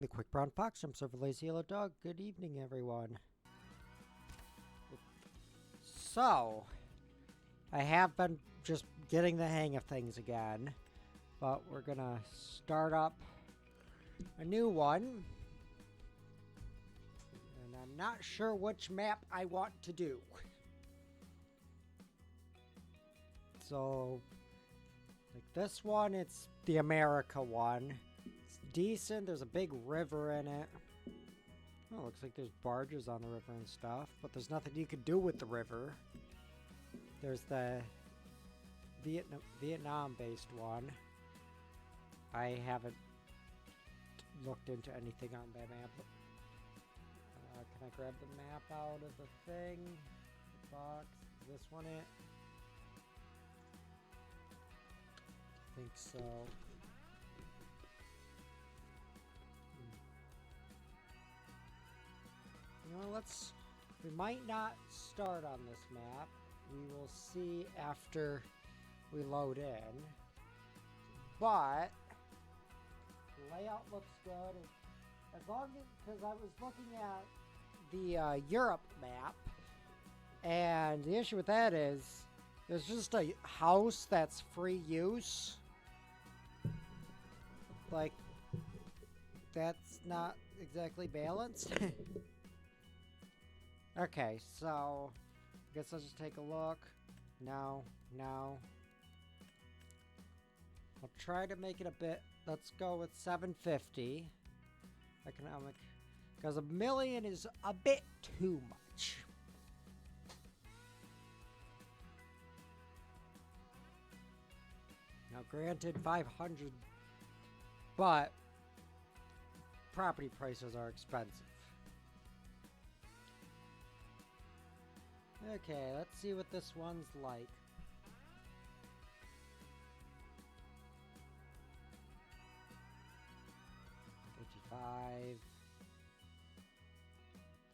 The Quick Brown Fox jumps over Lazy Yellow Dog. Good evening, everyone. So, I have been just getting the hang of things again, but we're gonna start up a new one, and I'm not sure which map I want to do. So, like this one, it's the America one. It's decent. There's a big river in it. Oh, looks like there's barges on the river and stuff, but there's nothing you could do with the river. There's the Vietnam-based one. I haven't looked into anything on that map. Can I grab the map out of the thing? The box? Is this one it? I think so. You know, we might not start on this map. We will see after we load in. But the layout looks good. As long as, because I was looking at the Europe map, and the issue with that is there's just a house that's free use. Like, that's not exactly balanced. Okay, so I guess I'll just take a look. No. I'll try to make it a bit. Let's go with 750 economic, because a million is a bit too much. Now, granted, 500, but property prices are expensive. Okay, let's see what this one's like. $55.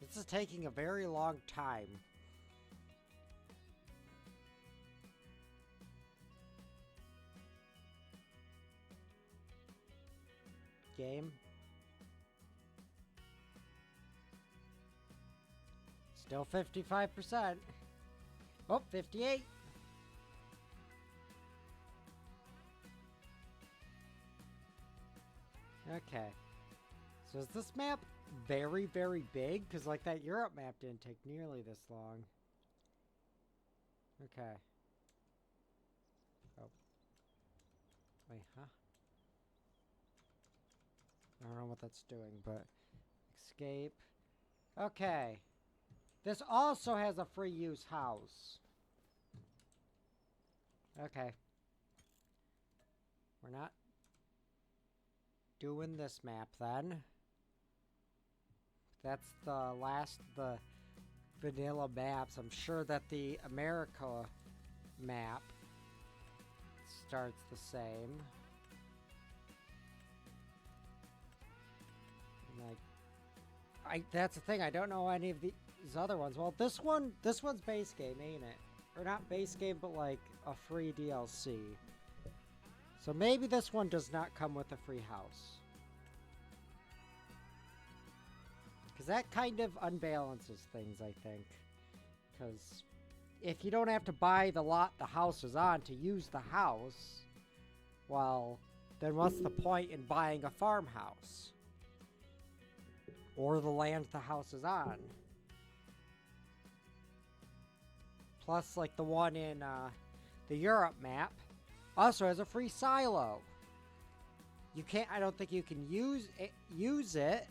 This is taking a very long time. Game. Still 55%. Oh, 58. Okay. So is this map very, very big? Because like that Europe map didn't take nearly this long. Okay. Oh. Wait, huh? I don't know what that's doing, but escape. Okay. This also has a free use house. Okay. We're not doing this map then. That's the last of the vanilla maps. I'm sure that the America map starts the same. Like, that's the thing. I don't know any of these other ones. Well, this one's base game, ain't it? Or not base game, but like a free DLC. So maybe this one does not come with a free house. Because that kind of unbalances things, I think. Because if you don't have to buy the lot the house is on to use the house, well, then what's the point in buying a farmhouse? Or the land the house is on? Plus, like the one in the Europe map also has a free silo. You can't, I don't think you can use it,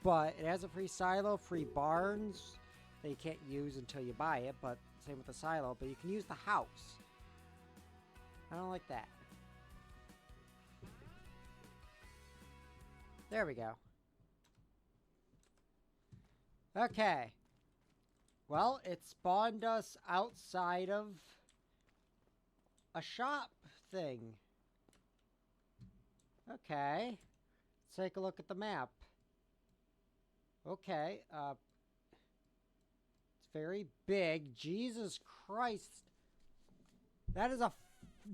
but it has a free silo, free barns that you can't use until you buy it, but same with the silo, but you can use the house. I don't like that. There we go. Okay. Well, it spawned us outside of a shop thing. Okay. Let's take a look at the map. Okay. It's very big. Jesus Christ. That is a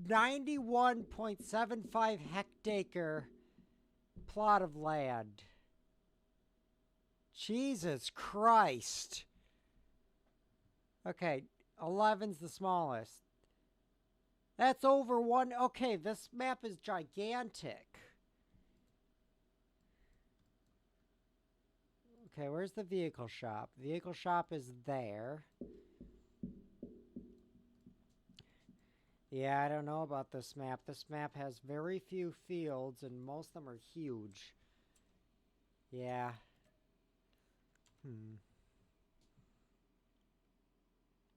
91.75 hectare plot of land. Jesus Christ. Okay, 11's the smallest. That's over one. Okay, this map is gigantic. Okay, where's the vehicle shop? The vehicle shop is there. Yeah, I don't know about this map. This map has very few fields, and most of them are huge. Yeah.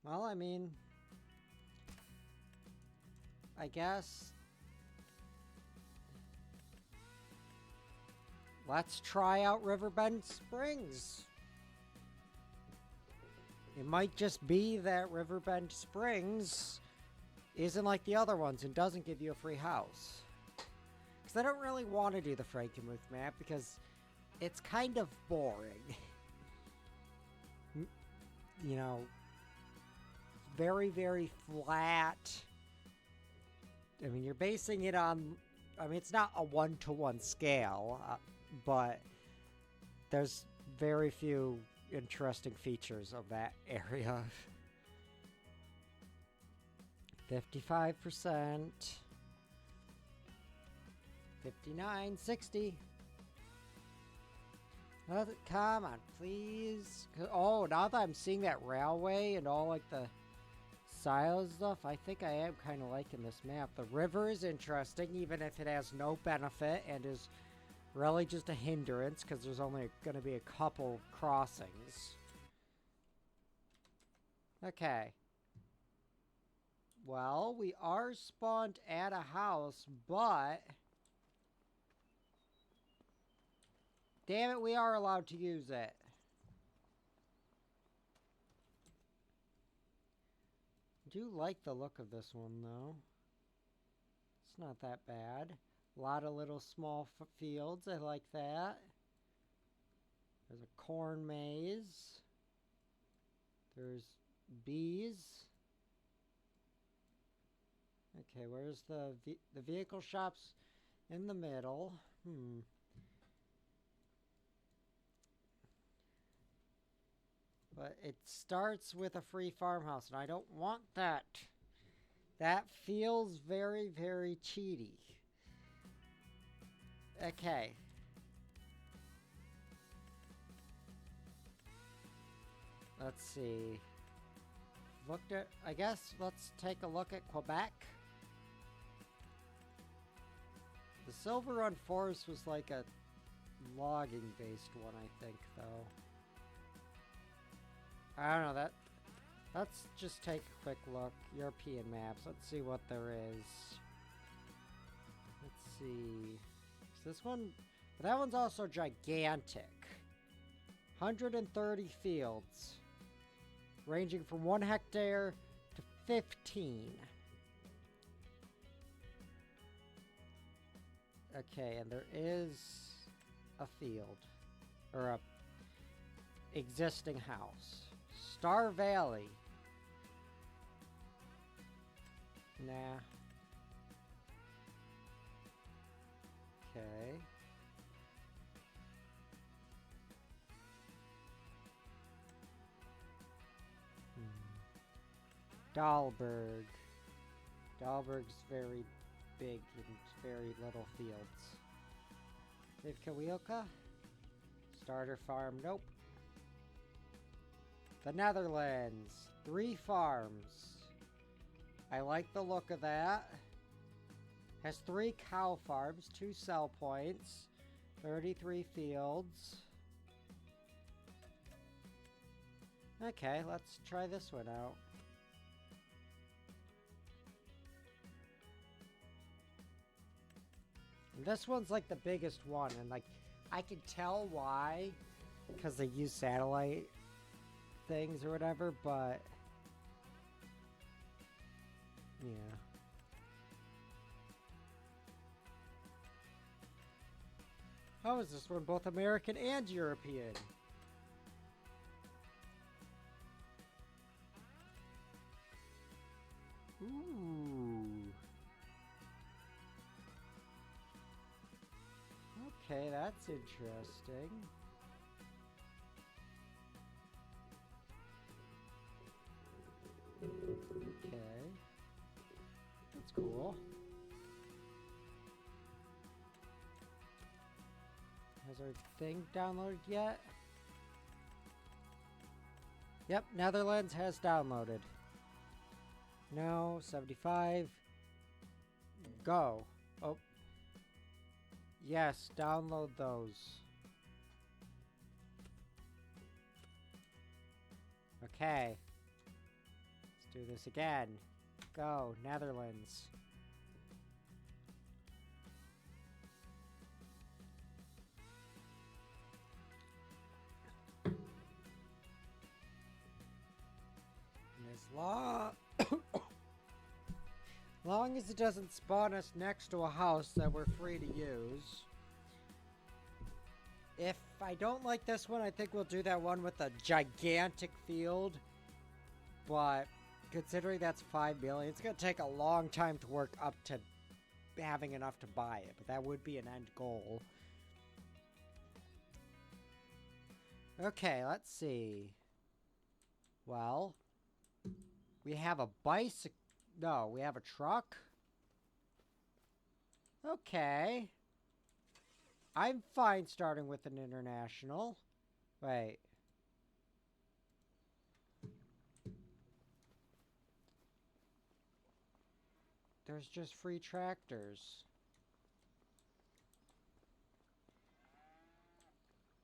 Well, I mean, I guess let's try out Riverbend Springs. It might just be that Riverbend Springs isn't like the other ones and doesn't give you a free house. Because I don't really want to do the Frankenmuth map because it's kind of boring. You know, very, very flat. I mean, you're basing it on, I mean, it's not a one-to-one scale, but there's very few interesting features of that area. 55%. 59, 60. Come on, please. Oh, now that I'm seeing that railway and all like the silos stuff, I think I am kind of liking this map. The river is interesting, even if it has no benefit and is really just a hindrance because there's only going to be a couple crossings. Okay. Well, we are spawned at a house, but damn it, we are allowed to use it. I do like the look of this one, though. It's not that bad. A lot of little small fields. I like that. There's a corn maze. There's bees. Okay, where's the vehicle shops in the middle? But it starts with a free farmhouse, and I don't want that. That feels very, very cheaty. Okay. Let's see. Looked at, I guess let's take a look at Quebec. The Silver Run Forest was like a logging based one, I think, though. I don't know, let's just take a quick look. European maps. Let's see what there is. Let's see. This one, that one's also gigantic. 130 fields. Ranging from 1 hectare to 15. Okay, and there is a field. Or a existing house. Star Valley. Nah. Okay. Dahlberg. Dahlberg's very big and very little fields. Vivkawilka? Starter farm, nope. The Netherlands. 3 farms. I like the look of that. Has 3 cow farms, 2 sell points, 33 fields. Okay, let's try this one out. And this one's like the biggest one, and like I can tell why, because they use satellite things or whatever, but yeah. How is this one both American and European? Ooh. Okay, that's interesting. cool. Has our thing downloaded yet? Yep, Netherlands has downloaded. No, 75. Go. Oh. Yes, download those. Okay. Let's do this again. Go, Netherlands. And long as it doesn't spawn us next to a house that we're free to use. If I don't like this one, I think we'll do that one with a gigantic field. But considering that's 5 million, it's going to take a long time to work up to having enough to buy it. But that would be an end goal. Okay, let's see. Well, we have a bicycle. No, we have a truck. Okay. I'm fine starting with an international. Wait. There's just free tractors.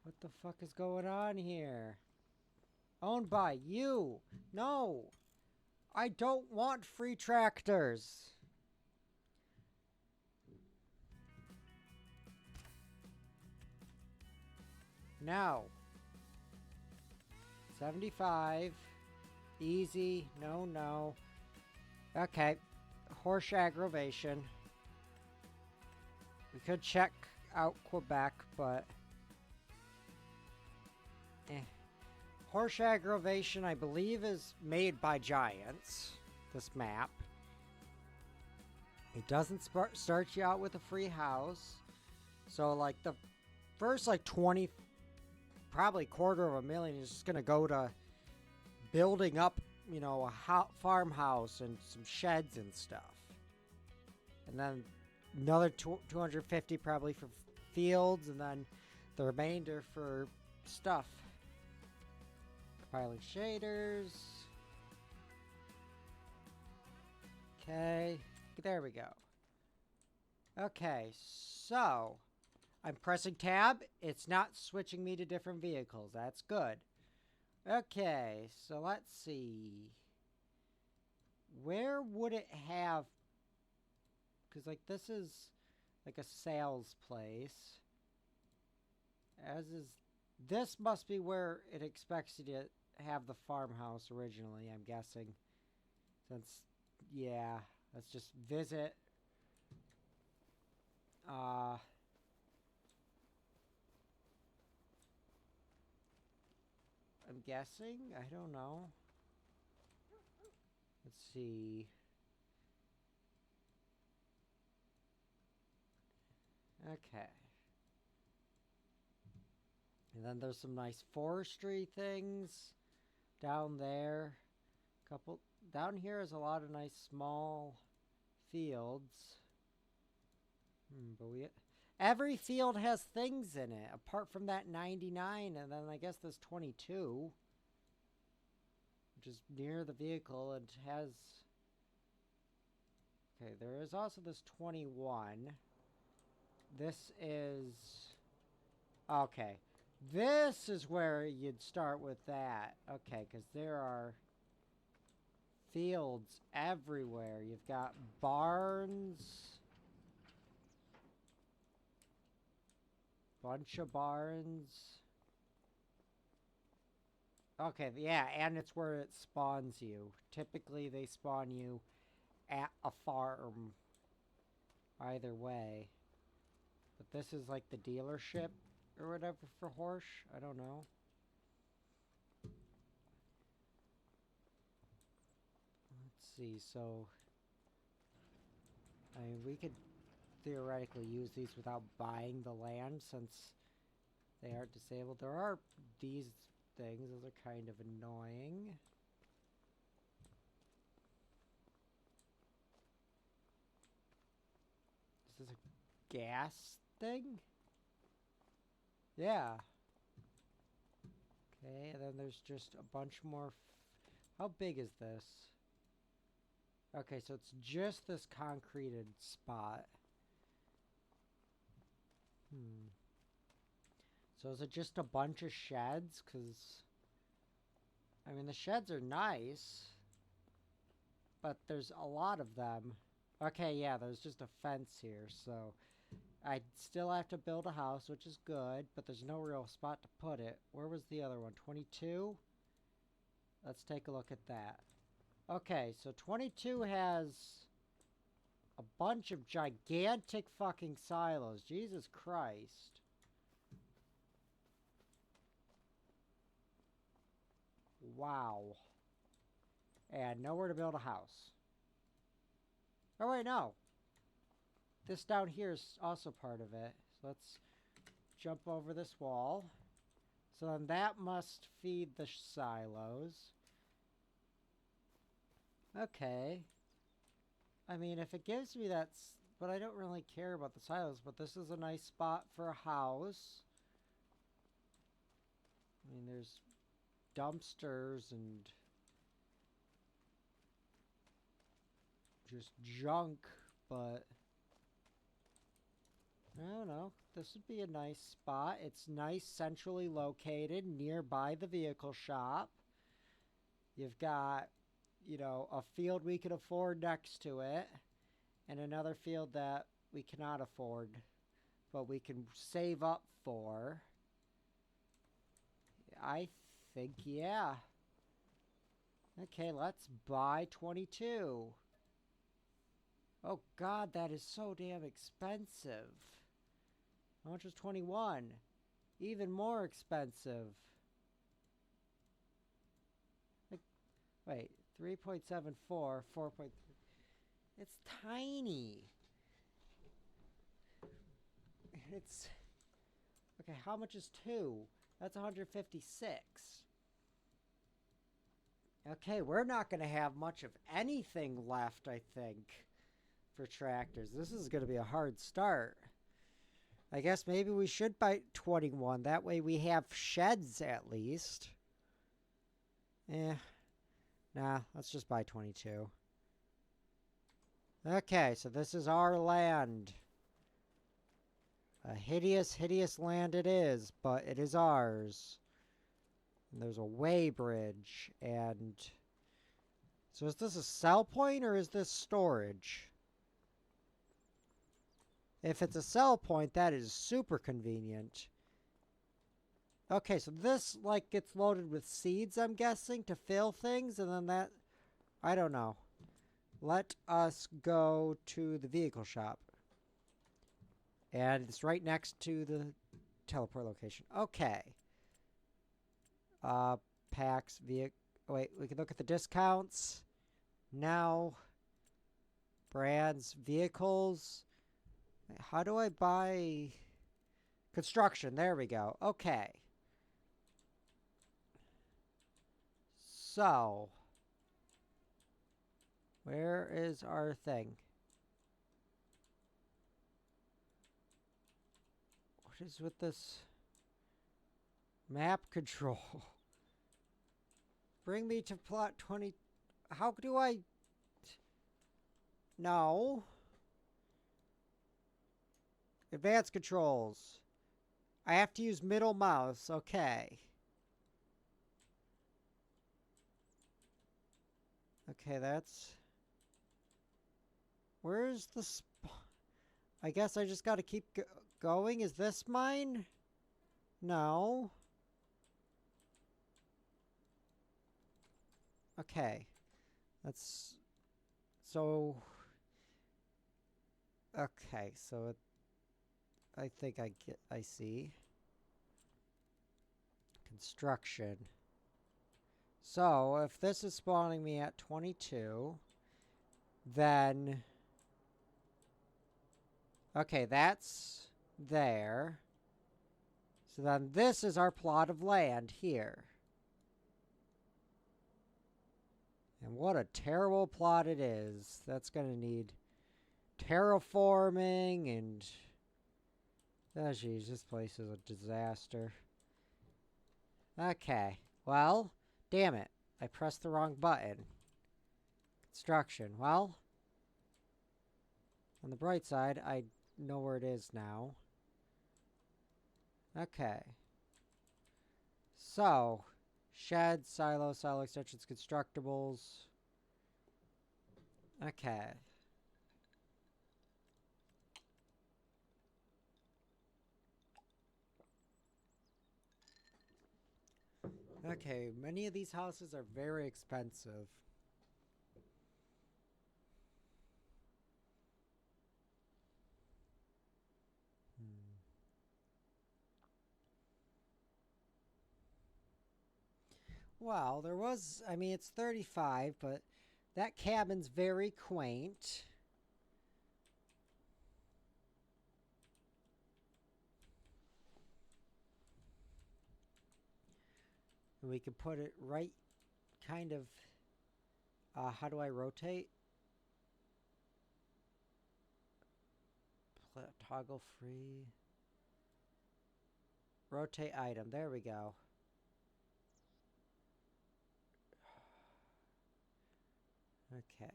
What the fuck is going on here? Owned by you. No. I don't want free tractors. No. 75. Easy. No, no. Okay. Horse aggravation. We could check out Quebec, but... Horse aggravation, I believe, is made by giants. This map. It doesn't start you out with a free house. So, like, the first, like, 20... Probably $250,000 is just going to go to building up, you know, a farmhouse and some sheds and stuff. And then another 250 probably for fields, and then the remainder for stuff. Piling shaders. Okay, there we go. Okay, so I'm pressing tab. It's not switching me to different vehicles. That's good. Okay, so let's see. Where would it have... Because, like, this is like a sales place. As is... This must be where it expects you to have the farmhouse originally, I'm guessing. Since, yeah, let's just visit. I'm guessing? I don't know. Let's see. Okay. And then there's some nice forestry things down there. Down here is a lot of nice small fields. But every field has things in it, apart from that 99, and then I guess this 22, which is near the vehicle and has... Okay, there is also this 21. This is... Okay. This is where you'd start with that. Okay, because there are fields everywhere. You've got barns. Bunch of barns. Okay, yeah, and it's where it spawns you. Typically, they spawn you at a farm. Either way. But this is like the dealership or whatever for horse. I don't know. Let's see, so... I mean, we could theoretically use these without buying the land since they aren't disabled. There are these things. Those are kind of annoying. gas thing? Yeah. Okay, and then there's just a bunch more. How big is this? Okay, so it's just this concreted spot. So is it just a bunch of sheds? Because, I mean, the sheds are nice, but there's a lot of them. Okay, yeah, there's just a fence here, so I still have to build a house, which is good, but there's no real spot to put it. Where was the other one? 22? Let's take a look at that. Okay, so 22 has a bunch of gigantic fucking silos. Jesus Christ. Wow. And nowhere to build a house. Oh, wait, no. This down here is also part of it. So let's jump over this wall. So then that must feed the silos. Okay. I mean, if it gives me that... But I don't really care about the silos. But this is a nice spot for a house. I mean, there's dumpsters and just junk, but I don't know. This would be a nice spot. It's nice, centrally located, nearby the vehicle shop. You've got, you know, a field we can afford next to it, and another field that we cannot afford, but we can save up for. I think, yeah. Okay, let's buy 22. Oh God, that is so damn expensive. How much was 21? Even more expensive. Like, wait, 3.74, 4.3. It's tiny. It's... Okay, how much is 2? That's 156. Okay, we're not going to have much of anything left, I think, for tractors. This is going to be a hard start. I guess maybe we should buy 21. That way we have sheds at least. Nah, let's just buy 22. Okay, so this is our land. A hideous, hideous land it is, but it is ours. And there's a weighbridge, and... So is this a sell point, or is this storage? If it's a sell point, that is super convenient. Okay, so this, like, gets loaded with seeds, I'm guessing, to fill things, and then that... I don't know. Let us go to the vehicle shop. And it's right next to the teleport location. Okay. Packs, vehicle... Wait, we can look at the discounts. Now. Brands, vehicles. How do I buy... Construction, there we go. Okay. So. Where is our thing? What is with this map control? Bring me to plot 20. How do I... No. Advanced controls. I have to use middle mouse. Okay. Okay, that's... Where's the... I guess I just gotta keep going. Is this mine? No. Okay. That's... So... Okay, so it... I think I see. Construction. So, if this is spawning me at 22, then... Okay, that's there. So then this is our plot of land here. And what a terrible plot it is. That's going to need terraforming and Oh, jeez, this place is a disaster. Okay, well, damn it. I pressed the wrong button. Construction. Well, on the bright side, I know where it is now. Okay. So, sheds, silos, silo extensions, constructibles. Okay. Okay, many of these houses are very expensive. Hmm. Well, there was, I mean, it's 35, but that cabin's very quaint. And we could put it right kind of, how do I rotate? Toggle free. Rotate item. There we go. Okay.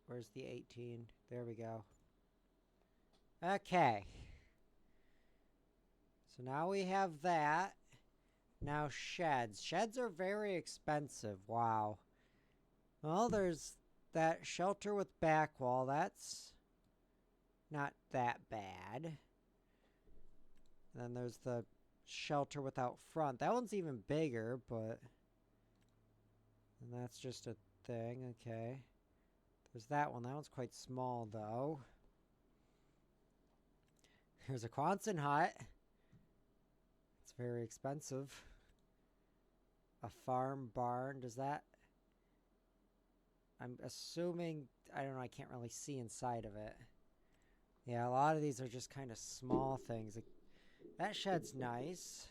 Where's the 18? There we go. Okay. So now we have that. Now sheds. Sheds are very expensive. Wow. Well, there's that shelter with back wall. That's not that bad. And then there's the shelter without front. That one's even bigger, but... And that's just a thing. Okay. There's that one. That one's quite small, though. Here's a Quonset hut. It's very expensive. A farm barn. Does that... I'm assuming... I don't know. I can't really see inside of it. Yeah, a lot of these are just kind of small things. That shed's nice.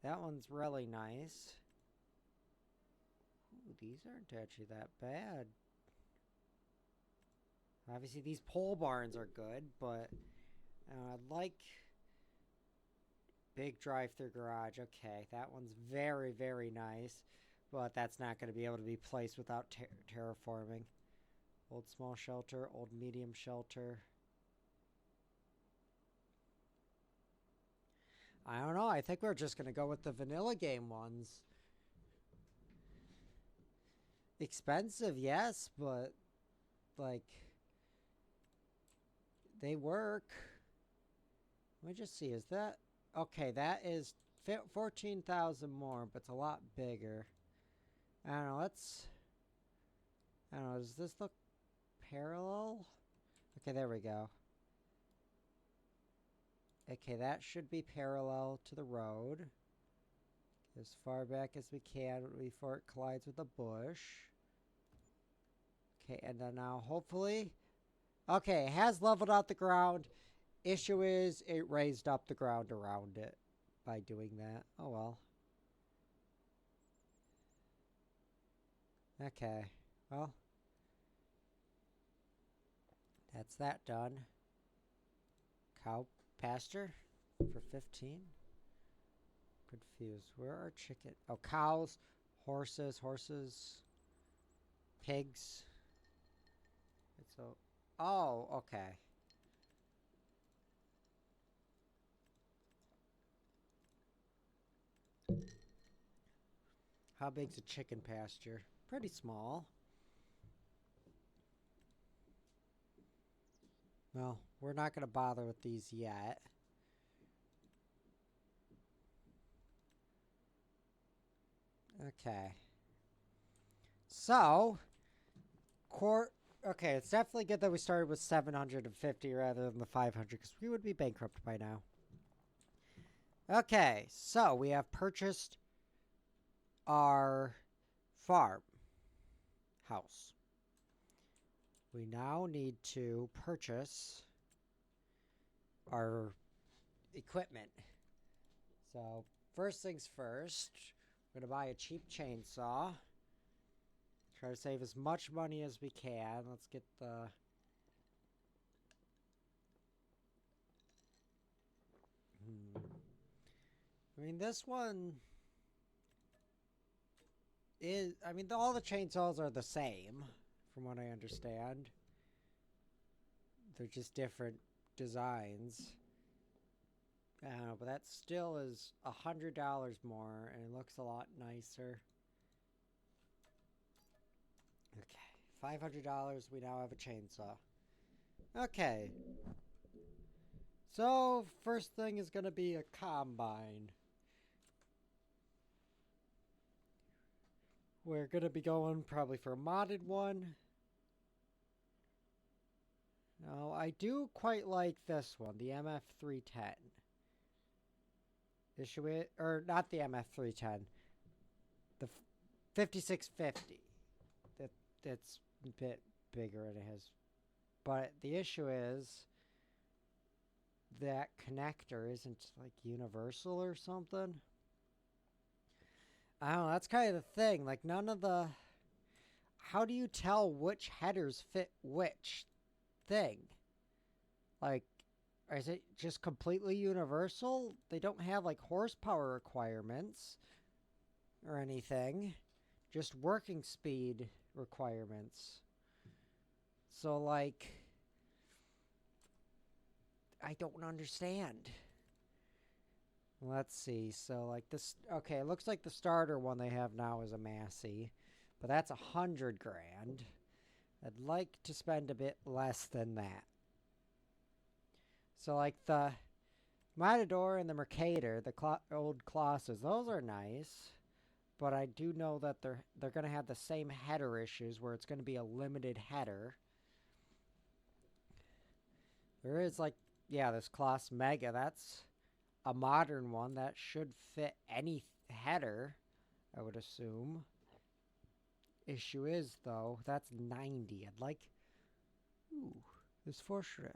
That one's really nice. Ooh, these aren't actually that bad. Obviously, these pole barns are good, but I'd like big drive-through garage. Okay, that one's very, very nice, but that's not going to be able to be placed without terraforming. Old small shelter, old medium shelter. I don't know. I think we're just going to go with the vanilla game ones. Expensive, yes, but like they work. Let me just see. Is that okay? That is 14,000 more, but it's a lot bigger. I don't know. I don't know. Does this look parallel? Okay, there we go. Okay, that should be parallel to the road. As far back as we can before it collides with a bush. Okay, and then now hopefully... Okay, it has leveled out the ground. Issue is it raised up the ground around it by doing that. Oh well. Okay, well. That's that done. Cow pasture for 15. Confused. Where are chicken? Oh, cows, horses, pigs. It's a... Oh, okay. How big's a chicken pasture? Pretty small. Well, we're not going to bother with these yet. Okay. So, okay, it's definitely good that we started with 750 rather than the 500 because we would be bankrupt by now. Okay, so we have purchased our farm house. We now need to purchase our equipment. So, first things first, we're going to buy a cheap chainsaw. Try to save as much money as we can. Let's get the I mean, this one is, I mean, all the chainsaws are the same, from what I understand. They're just different designs. I don't know, but that still is $100 more, and it looks a lot nicer. Okay, $500, we now have a chainsaw. Okay. So, first thing is going to be a combine. We're going to be going probably for a modded one. No, I do quite like this one, the MF310. Issue it, or not the MF310, the 5650. That's a bit bigger and it has, but the issue is that connector isn't like universal or something. I don't know, that's kind of the thing. Like none of the, how do you tell which headers fit which thing? Like, is it just completely universal? They don't have like horsepower requirements or anything, just working speed requirements. So like, I don't understand. Let's see. So like this, okay, it looks like the starter one they have now is a Massey, but that's $100 grand. I'd like to spend a bit less than that. So like the Matador and the Mercator, the old Colossus, those are nice. But I do know that they're going to have the same header issues where it's going to be a limited header. There is like, yeah, this Colossus Mega, that's a modern one that should fit any header, I would assume. Issue is, though, that's 90. I'd like, ooh, this Fortune.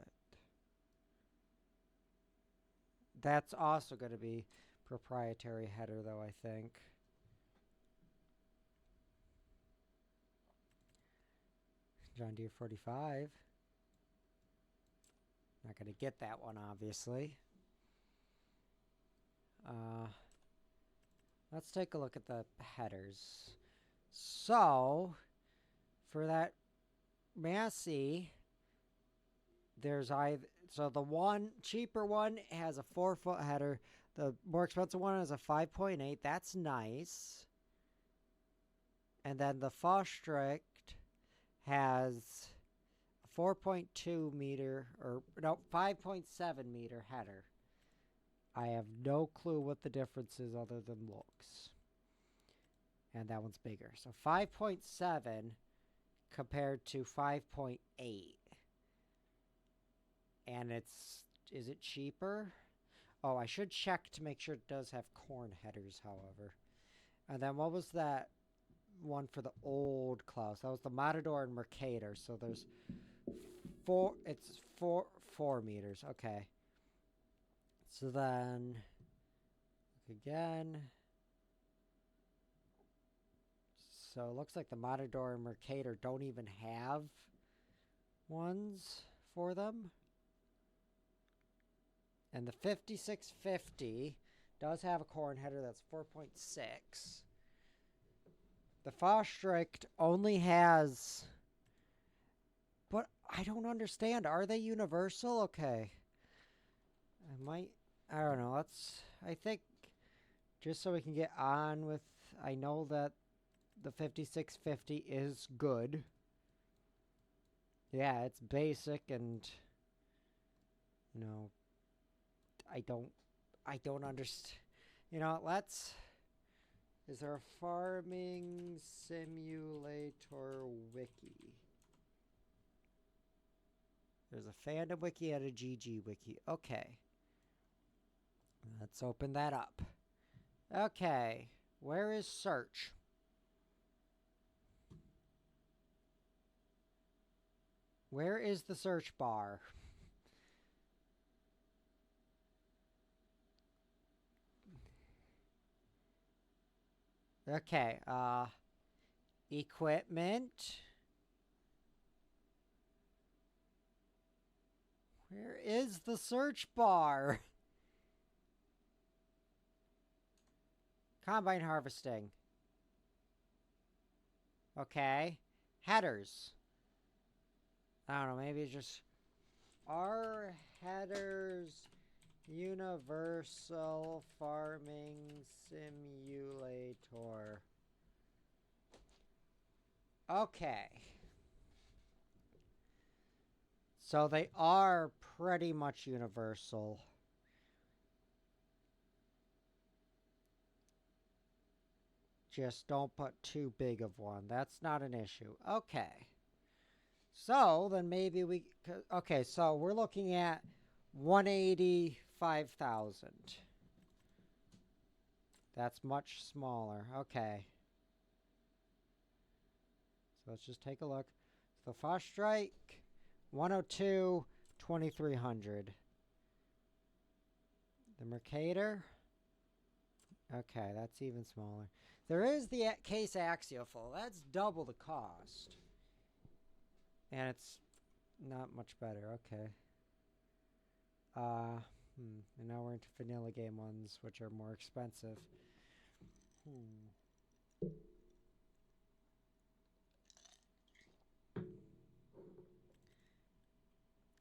That's also going to be proprietary header, though, I think. John Deere 45. Not going to get that one, obviously. Let's take a look at the headers. So, for that Massey, there's so the one cheaper one has a 4-foot header. The more expensive one has a 5.8. That's nice. And then the Faustrict has a 4.2 meter, or no, 5.7 meter header. I have no clue what the difference is other than looks. And that one's bigger. So 5.7 compared to 5.8. And is it cheaper? Oh, I should check to make sure it does have corn headers, however. And then what was that one for the old Klaus? That was the Matador and Mercator. So there's it's 4 meters. Okay. So then, again. So it looks like the Matador and Mercator don't even have ones for them. And the 5650 does have a corn header that's 4.6. The Faustrict only has, but I don't understand. Are they universal? Okay. I don't know. I think, just so we can get on with, I know that the 5650 is good. Yeah, it's basic and, you know, I don't understand. You know, is there a farming simulator wiki? There's a fandom wiki and a GG wiki. Okay. Let's open that up. Okay. Where is search? Where is the search bar? Okay, equipment. Where is the search bar? Combine harvesting. Okay. Headers. I don't know, maybe it's just... Are headers universal farming simulator? Okay. So they are pretty much universal. Just don't put too big of one. That's not an issue. Okay. So then maybe we... Okay, so we're looking at 185,000. That's much smaller. Okay. So let's just take a look. The Fosh Strike, 102, 2,300. The Mercator. Okay, that's even smaller. There is the Case Axiophil. That's double the cost. And it's not much better. Okay. And now we're into vanilla game ones, which are more expensive. And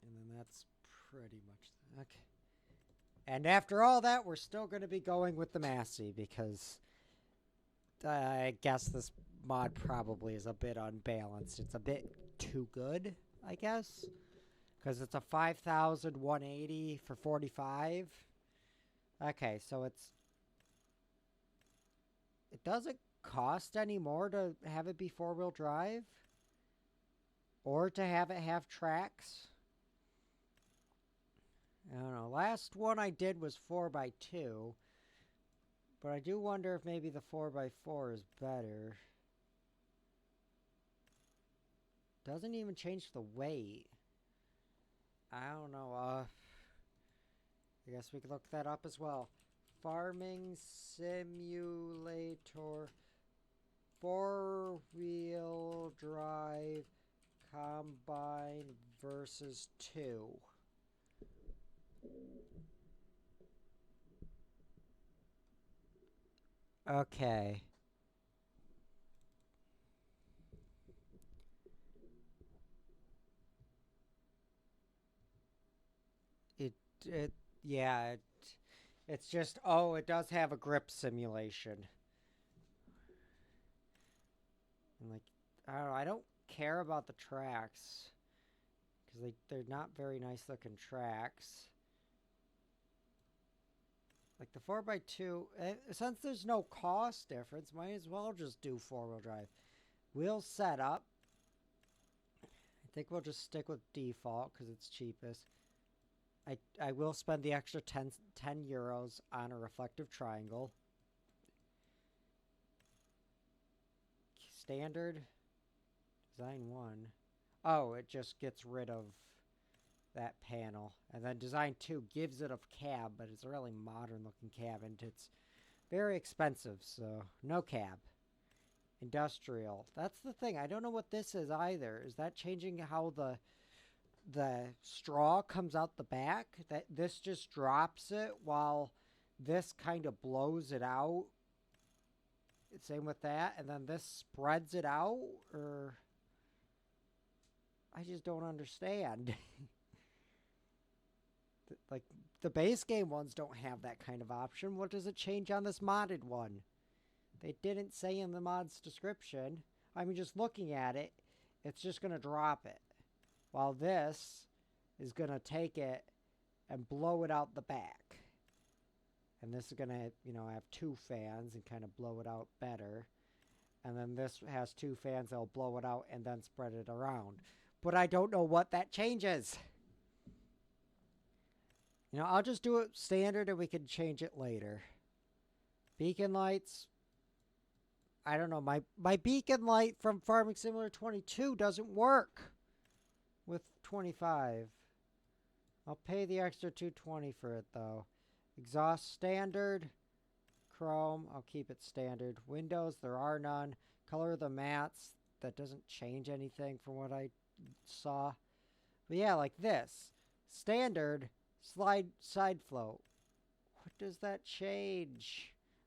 then that's pretty much... Okay. And after all that, we're still going to be going with the Massey because I guess this mod probably is a bit unbalanced. It's a bit too good, I guess, because it's a 5,180 for 45. Okay, so it doesn't cost any more to have it be four-wheel drive or to have it have tracks. I don't know. Last one I did was 4x2. But I do wonder if maybe the 4x4 is better. Doesn't even change the weight. I don't know. I guess we could look that up as well. Farming Simulator 4-wheel drive combine versus 2. Okay. Yeah, it's just, oh, it does have a grip simulation. And like, I don't know, I don't care about the tracks because they're not very nice looking tracks. Like the 4x2, since there's no cost difference, might as well just do four-wheel drive. Wheel setup. I think we'll just stick with default because it's cheapest. I will spend the extra 10 euros on a reflective triangle. Standard. Design 1. Oh, it just gets rid of that panel. And then design 2 gives it a cab, but it's a really modern looking cab and it's very expensive, so no cab. Industrial. That's the thing. I don't know what this is either. Is that changing how the straw comes out the back? That this just drops it while this kind of blows it out? Same with that. And then this spreads it out? Or... I just don't understand. Like, the base game ones don't have that kind of option. What does it change on this modded one? They didn't say in the mod's description. I mean, just looking at it, it's just going to drop it. While this is going to take it and blow it out the back. And this is going to, you know, have 2 fans and kind of blow it out better. And then this has 2 fans that'll blow it out and then spread it around. But I don't know what that changes. You know, I'll just do it standard and we can change it later. Beacon lights. I don't know. My beacon light from Farming Simulator 22 doesn't work with 25. I'll pay the extra 220 for it though. Exhaust standard. Chrome. I'll keep it standard. Windows, there are none. Color of the mats. That doesn't change anything from what I saw. But yeah, like this. Standard. Slide side float. What does that change?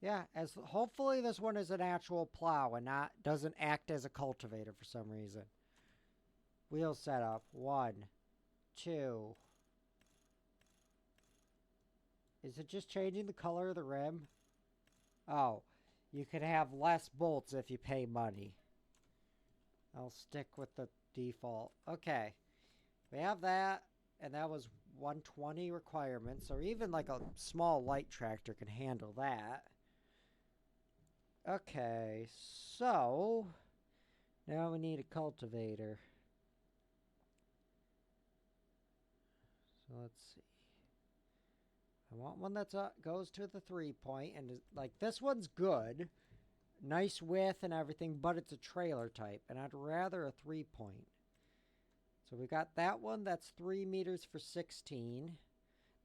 Yeah, as hopefully this one is an actual plow and not doesn't act as a cultivator for some reason. Wheel setup. 1, 2. Is it just changing the color of the rim? Oh, you can have less bolts if you pay money. I'll stick with the default. Okay. We have that, and that was 120 requirements, or even like a small light tractor can handle that. Okay, so now we need a cultivator. So let's see. I want one that goes to the 3-point, and like this one's good. Nice width and everything, but it's a trailer type, and I'd rather a 3-point. So we got that one that's 3 meters for 16.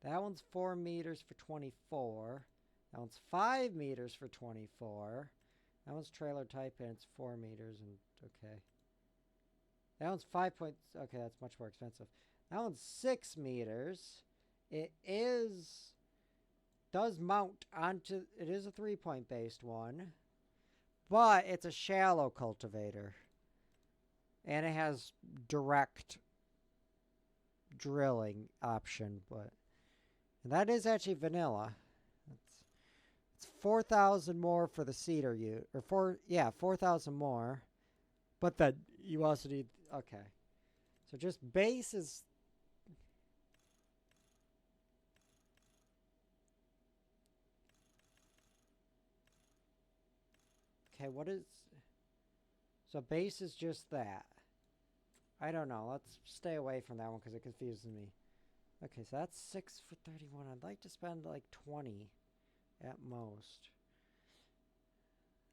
That one's 4 meters for 24. That one's 5 meters for 24. That one's trailer type and it's 4 meters and okay. That one's 5 points. Okay, that's much more expensive. That one's 6 meters. It does mount onto, it is a 3-point based one, but it's a shallow cultivator. And it has direct drilling option, but and that is actually vanilla. It's 4,000 more for the cedar or 4,000 more. But then you also need, okay. So just base is, okay, what is, so base is just that. I don't know. Let's stay away from that one because it confuses me. Okay, so that's 6 for 31. I'd like to spend like 20 at most.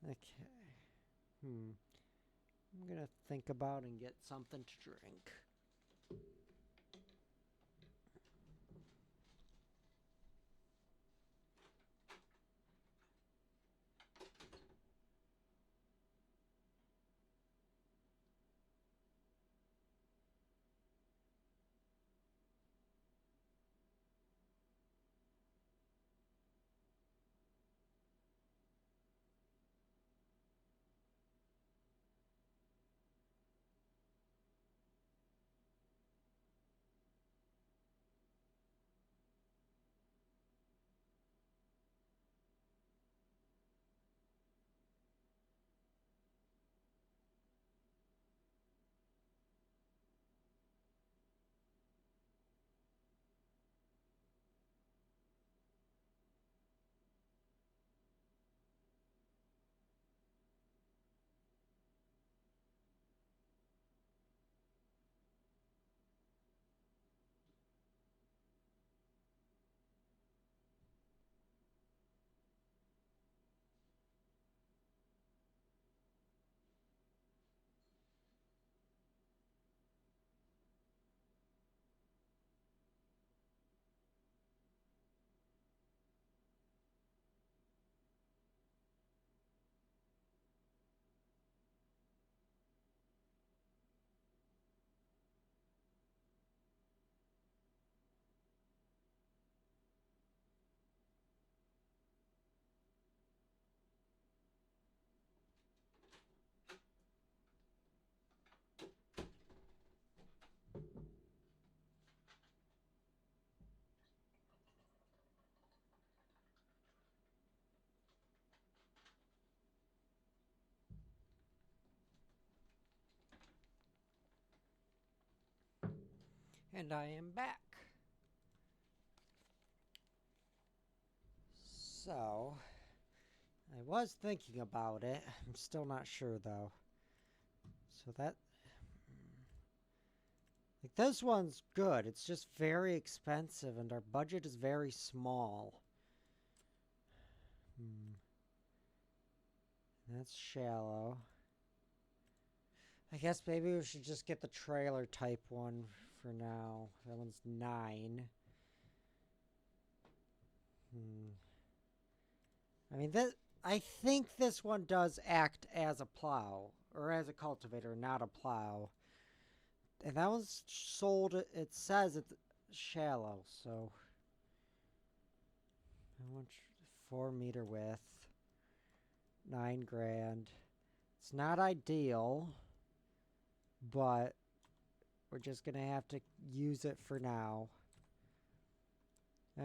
Okay. I'm going to think about and get something to drink. And I am back. So, I was thinking about it. I'm still not sure though. So that, like this one's good. It's just very expensive and our budget is very small. That's shallow. I guess maybe we should just get the trailer type one for now. That one's 9. I mean, I think this one does act as a plow or as a cultivator, not a plow. And that one's sold. It says it's shallow, so how much? 4 meter width. 9 grand. It's not ideal, but we're just gonna have to use it for now.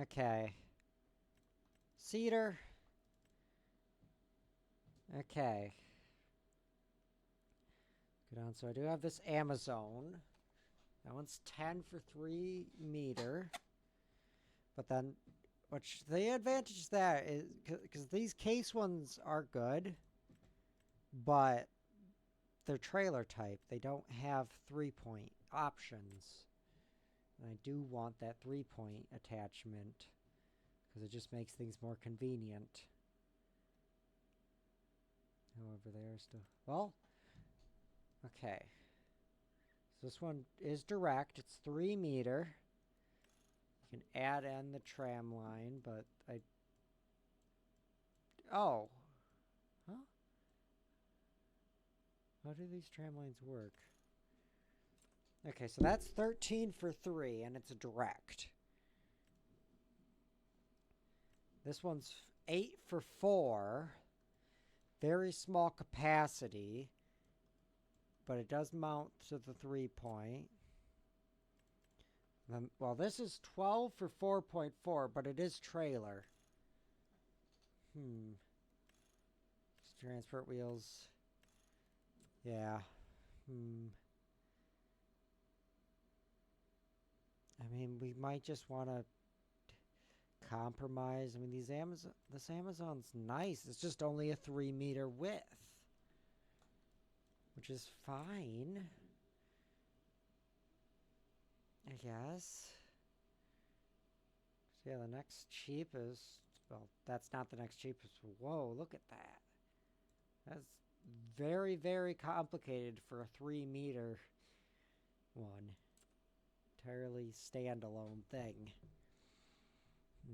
Okay. Cedar. Okay. Good on. So I do have this Amazon. That one's 10 for 3 meter. But then, which the advantage of that is, because these case ones are good, but they're trailer type. They don't have 3-point options. And I do want that 3-point attachment, because it just makes things more convenient. However, they are still... Well, okay. So this one is direct. It's 3 meter. You can add in the tram line, but I... Oh. Huh? How do these tram lines work? Okay, so that's 13 for 3, and it's a direct. This one's 8 for 4. Very small capacity, but it does mount to the 3-point. Well, this is 12 for 4.4, but it is trailer. Transport wheels. Yeah. I mean, we might just want to compromise. I mean, this Amazon's nice. It's just only a 3 meter width, which is fine, I guess. So yeah, the next cheapest, well, that's not the next cheapest. Whoa, look at that. That's very, very complicated for a 3 meter one. Entirely standalone thing. I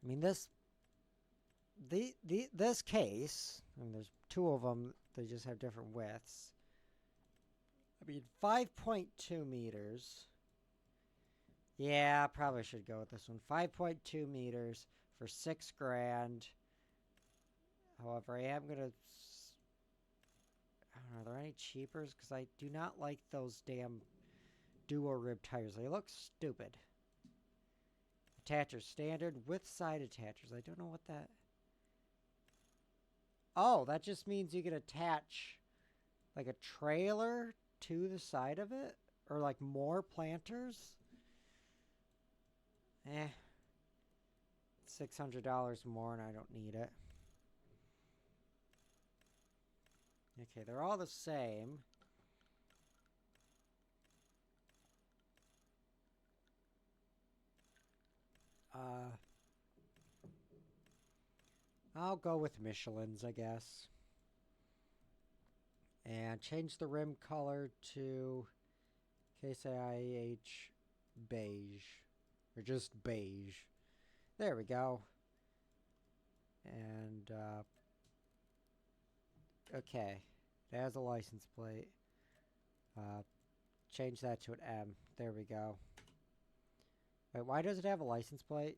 mean, this case, I mean, there's 2 of them. They just have different widths. I mean, 5.2 meters. Yeah, I probably should go with this one. 5.2 meters for 6 grand. However, I am going to... I don't know, are there any cheapers? Because I do not like those damn dual rib tires. They look stupid. Attachers. Standard with side attachers. I don't know what that... Oh, that just means you can attach like a trailer to the side of it? Or like more planters? $600 more and I don't need it. Okay, they're all the same. I'll go with Michelin's, I guess. And change the rim color to Case IH beige. Or just beige. There we go. And, okay. It has a license plate. Change that to an M. There we go. Wait, why does it have a license plate?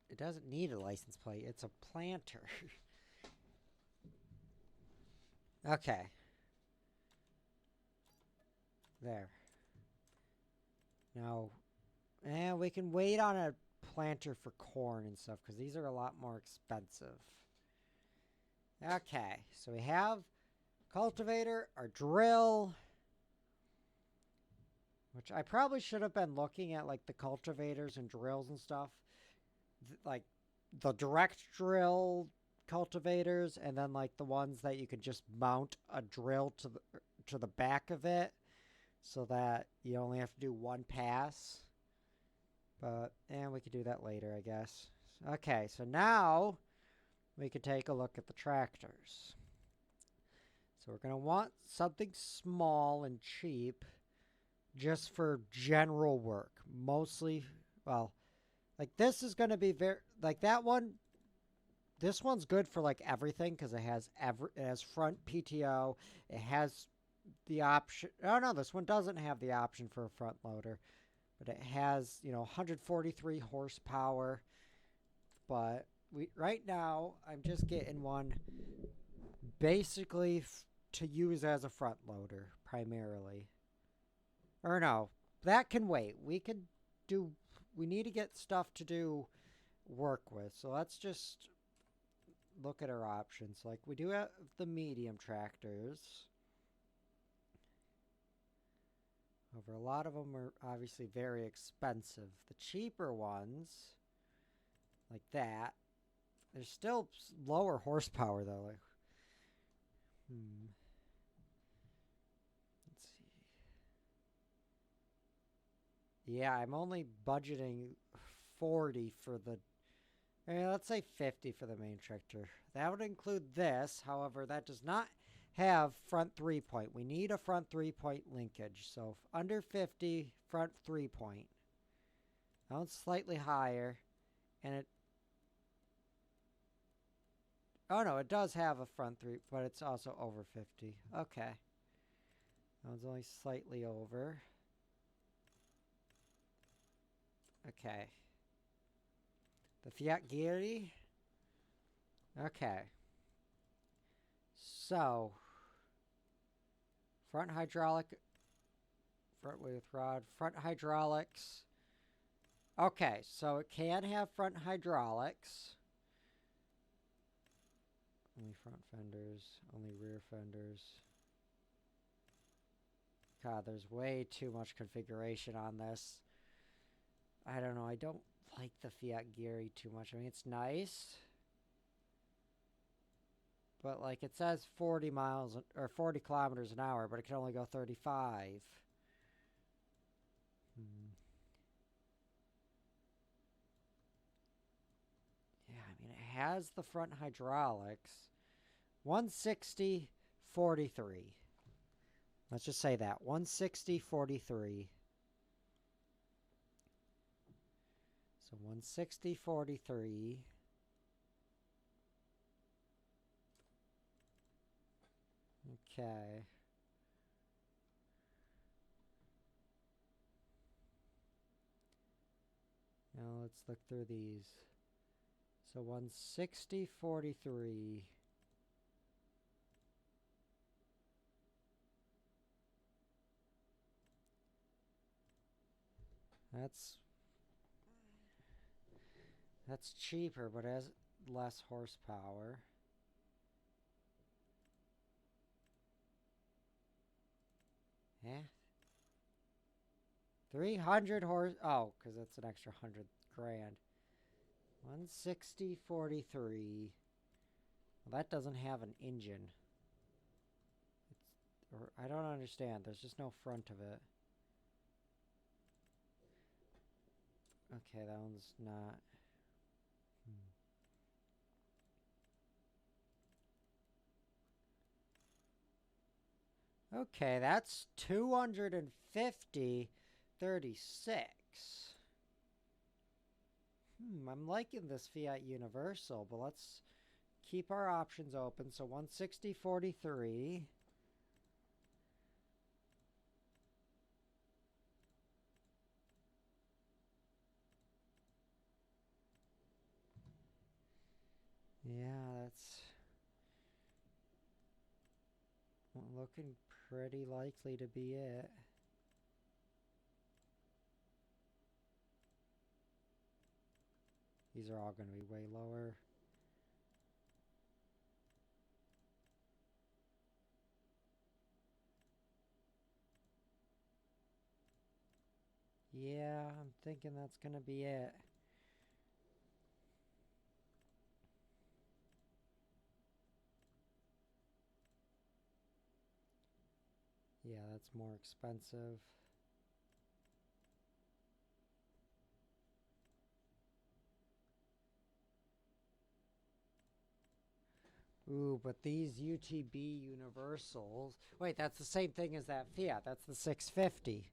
It doesn't need a license plate. It's a planter. Okay. There. Now, we can wait on a planter for corn and stuff because these are a lot more expensive. Okay, so we have cultivator, our drill, which I probably should have been looking at like the cultivators and drills and stuff. Like the direct drill cultivators and then like the ones that you could just mount a drill to the back of it so that you only have to do one pass. But we could do that later, I guess. Okay, so now we could take a look at the tractors. So we're going to want something small and cheap just for general work. Mostly, well, like this is going to be very, like that one, this one's good for like everything because it has front PTO. It has the option. Oh no, this one doesn't have the option for a front loader, but it has, 143 horsepower. but right now I'm just getting one basically to use as a front loader primarily. Or no, that can wait. We need to get stuff to do work with. So let's just look at our options. Like we do have the medium tractors. However, a lot of them are obviously very expensive. The cheaper ones, like that, they're still lower horsepower though. Like, let's see. Yeah, I'm only budgeting 40 for the. Let's say 50 for the main tractor. That would include this. However, that does not have front 3-point. We need a front 3-point linkage. So under 50, front 3-point. Now it's slightly higher. And it... Oh no, it does have a front 3, but it's also over 50. Okay. That one's only slightly over. Okay. The Fiat Giri. Okay. So, front hydraulic, front with rod, front hydraulics. Okay, so it can have front hydraulics. Only front fenders, only rear fenders. God, there's way too much configuration on this. I don't know, I don't like the Fiat Giri too much. I mean, it's nice. But like it says 40 miles or 40 kilometers an hour, but it can only go 35. Yeah, I mean, it has the front hydraulics. 160, 43. Let's just say that. 160, 43. So 160, 43. Okay. Now let's look through these. So 160, 43. That's cheaper, but has less horsepower. Yeah. 300 horse. Oh, because that's an extra 100 grand. 160, 43. Well, that doesn't have an engine. Or I don't understand. There's just no front of it. Okay, that one's not. Okay, that's 250, 36. I'm liking this Fiat Universal, but let's keep our options open. So 160, 43. Yeah, that's looking pretty likely to be it. These are all going to be way lower. Yeah, I'm thinking that's going to be it. Yeah, that's more expensive. Ooh, but these UTB Universals... Wait, that's the same thing as that Fiat. That's the 650.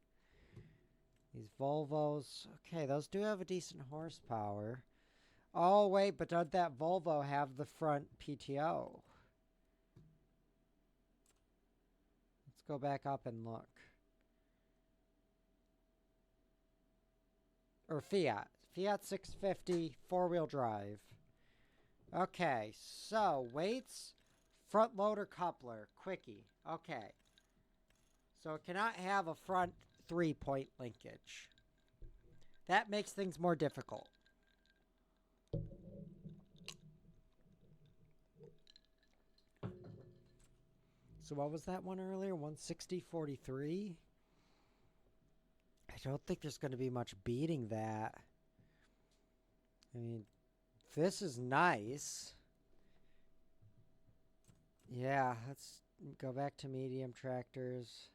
These Volvos... Okay, those do have a decent horsepower. Oh, wait, but doesn't that Volvo have the front PTO? Let's go back up and look. Or Fiat. Fiat 650 four-wheel drive. Okay, so weights, front loader coupler, quickie. Okay. So it cannot have a front 3-point linkage. That makes things more difficult. So what was that one earlier? 160.43? I don't think there's going to be much beating that. I mean, this is nice. Yeah, let's go back to medium tractors.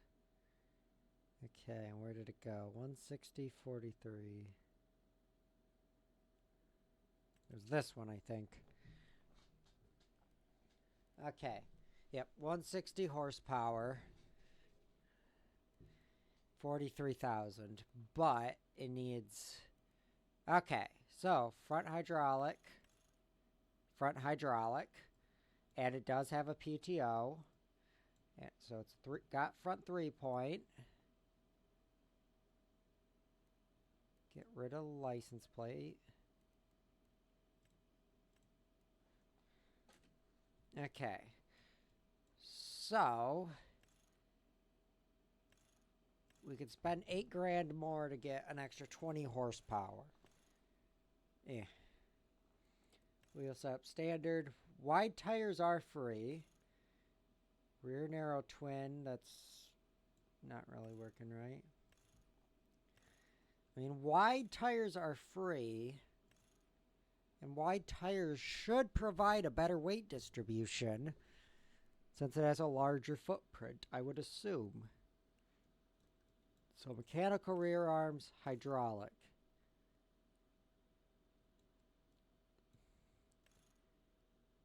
Okay, and where did it go? 160.43. There's this one, I think. Okay. Yep, 160 horsepower. 43,000. But it needs... Okay, so front hydraulic. And it does have a PTO. And so it's got front 3-point. Get rid of the license plate. Okay. So we could spend $8,000 more to get an extra 20 horsepower. Yeah. Wheel setup standard. Wide tires are free. Rear narrow twin. That's not really working right. I mean, wide tires are free. And wide tires should provide a better weight distribution since it has a larger footprint, I would assume. So mechanical rear arms, hydraulic.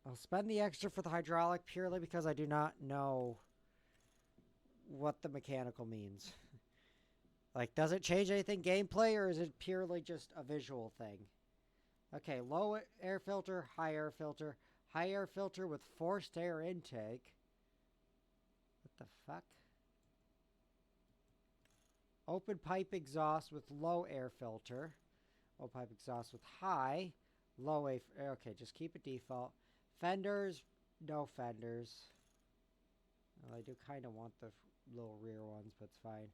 I'll spend the extra for the hydraulic purely because I do not know what the mechanical means. Like, does it change anything gameplay, or is it purely just a visual thing? Okay, low air filter, high air filter. High air filter with forced air intake. What the fuck? Open pipe exhaust with low air filter. Open pipe exhaust with high. Low air. Okay, just keep it default. Fenders, no fenders. Well, I do kind of want the little rear ones, but it's fine.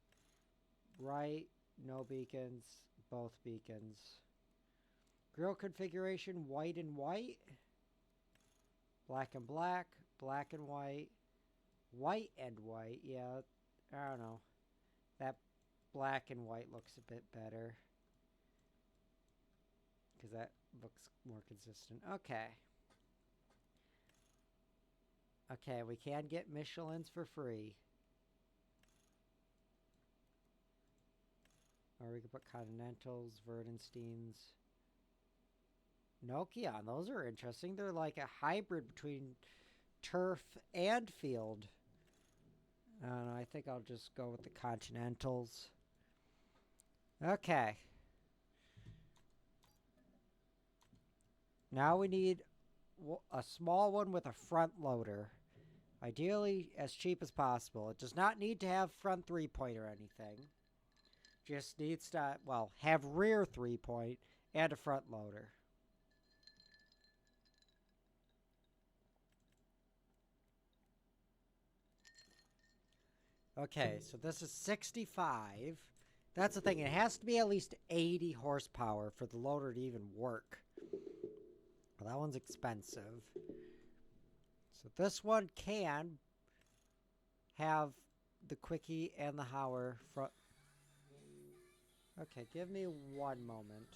Right, no beacons, both beacons. Grill configuration, white and white. Black and black, black and white. White and white, yeah, I don't know. That black and white looks a bit better. Because that looks more consistent. Okay. Okay, we can get Michelin's for free. Or we could put Continentals, Verdensteins. Nokia, those are interesting. They're like a hybrid between turf and field. I don't know, I think I'll just go with the Continentals. Okay. Now we need a small one with a front loader. Ideally, as cheap as possible. It does not need to have front 3-point or anything. Just needs to, well, have rear 3-point and a front loader. Okay, so this is 65. That's the thing. It has to be at least 80 horsepower for the loader to even work. Well, that one's expensive. So this one can have the quickie and the Hauer front. Okay, give me one moment.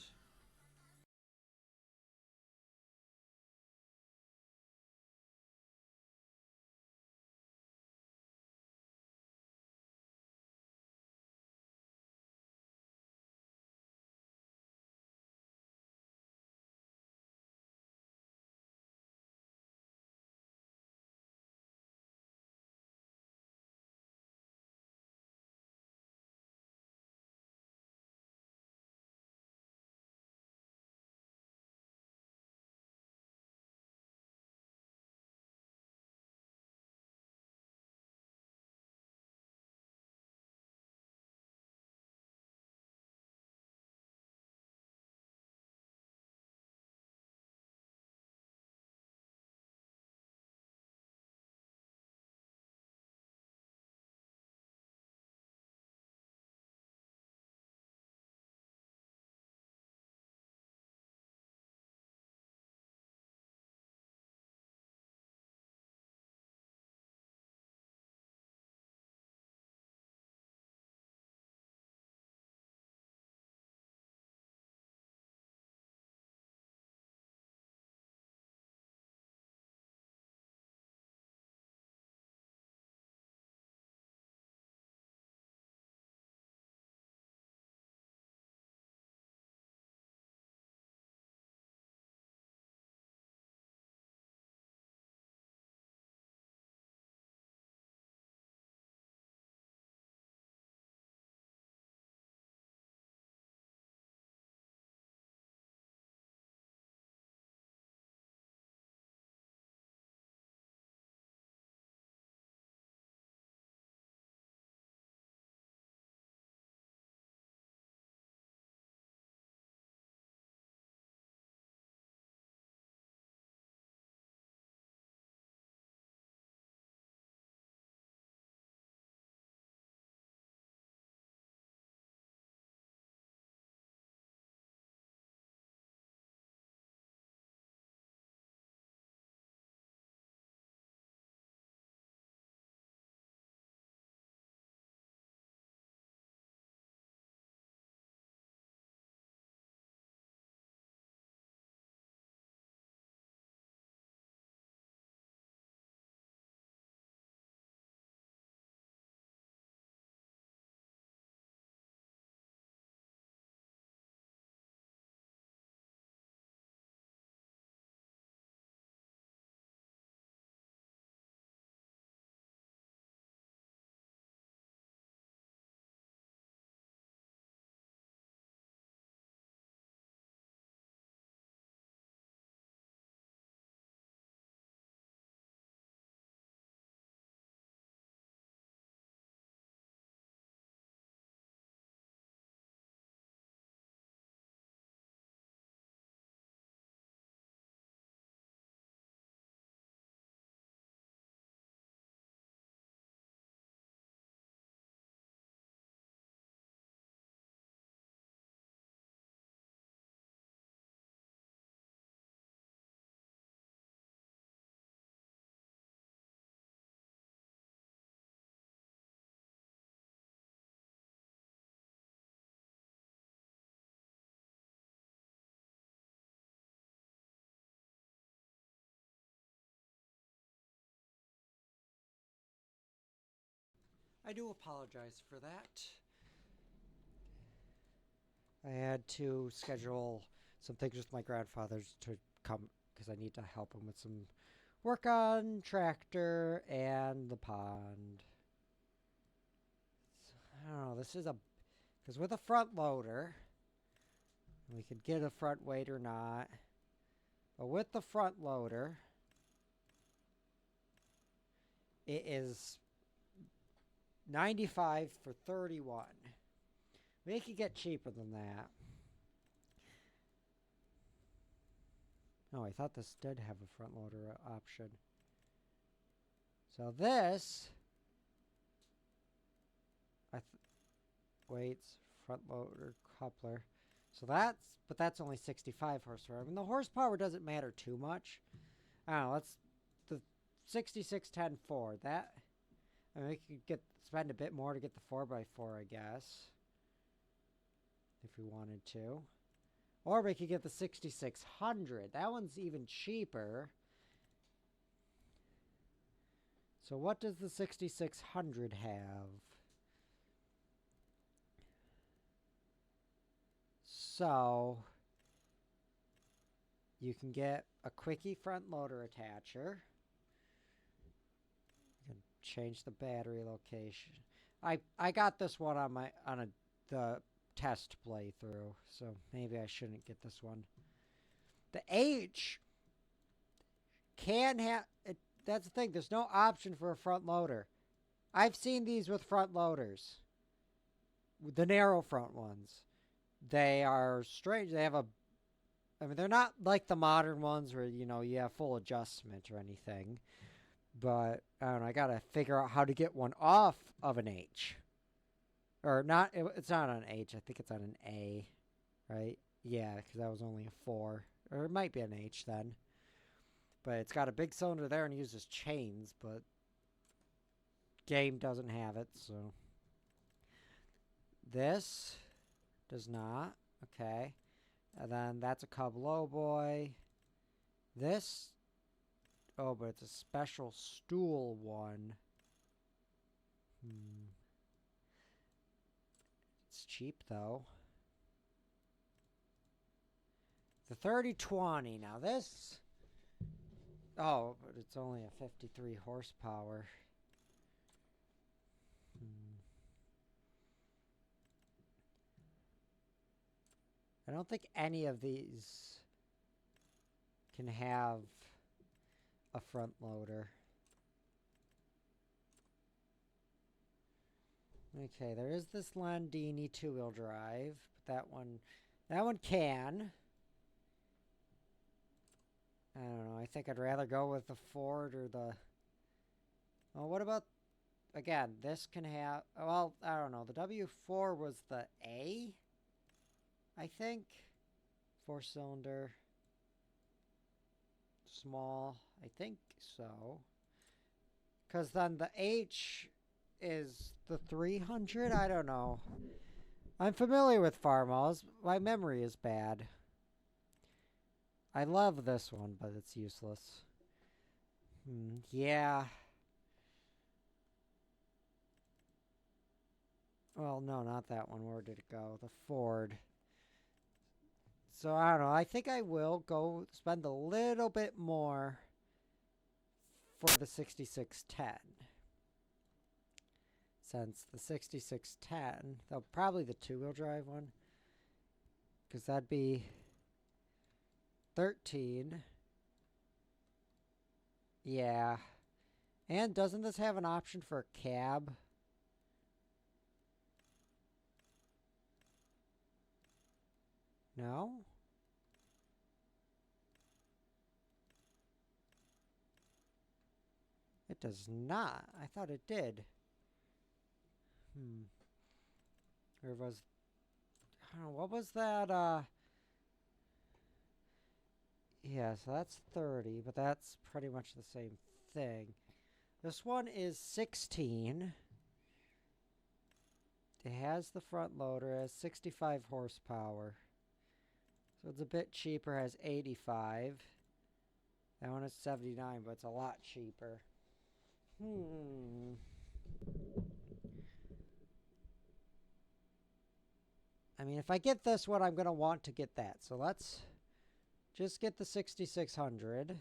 I do apologize for that. I had to schedule some things with my grandfather's to come because I need to help him with some work on tractor and the pond. I don't know. This is a because with a front loader, we could get a front weight or not. But with the front loader, it is 95 for 31. We could get cheaper than that. Oh, I thought this did have a front loader option. So this, weights, front loader, coupler. So but that's only 65 horsepower. I mean, the horsepower doesn't matter too much. I don't know, let's, the 6610 Ford, that, I mean, we could spend a bit more to get the 4x4, I guess. If we wanted to. Or we could get the 6600. That one's even cheaper. So what does the 6600 have? So you can get a quickie front loader attacher. You can change the battery location. I got this one on the test playthrough, so maybe I shouldn't get this one. The H can have it. That's the thing. There's no option for a front loader. I've seen these with front loaders. The narrow front ones. They are strange. They have I mean, they're not like the modern ones where, you have full adjustment or anything. But, I don't know, I gotta figure out how to get one off of an H. Or not, it's not on an H. I think it's on an A. Right? Yeah, because that was only a 4. Or it might be an H then. But it's got a big cylinder there and uses chains, but game doesn't have it, so. This does not. Okay. And then that's a Cub Lowboy. This, oh, but it's a special stool one. It's cheap though. The 3020. Now this, oh, but it's only a 53 horsepower. I don't think any of these can have a front loader. Okay, there is this Landini two-wheel drive, but that one can. I don't know. I think I'd rather go with the Ford or the. Oh, what about? Again, this can have. Well, I don't know. The W4 was the A, I think. 4-cylinder. Small. I think so. Because then the H is the 300? I don't know. I'm familiar with farmhouse. My memory is bad. I love this one, but it's useless. Yeah. Well, no, not that one. Where did it go? The Ford. So, I don't know. I think I will go spend a little bit more for the 6610. Since the 6610, though probably the two-wheel drive one. Because that'd be 13. Yeah. And doesn't this have an option for a cab? No? It does not. I thought it did. Or was... I don't know, what was that, yeah, so that's 30, but that's pretty much the same thing. This one is 16. It has the front loader, it has 65 horsepower. So it's a bit cheaper, has 85. That one is 79, but it's a lot cheaper. I mean, if I get this one, I'm going to want to get that. So let's just get the 6600.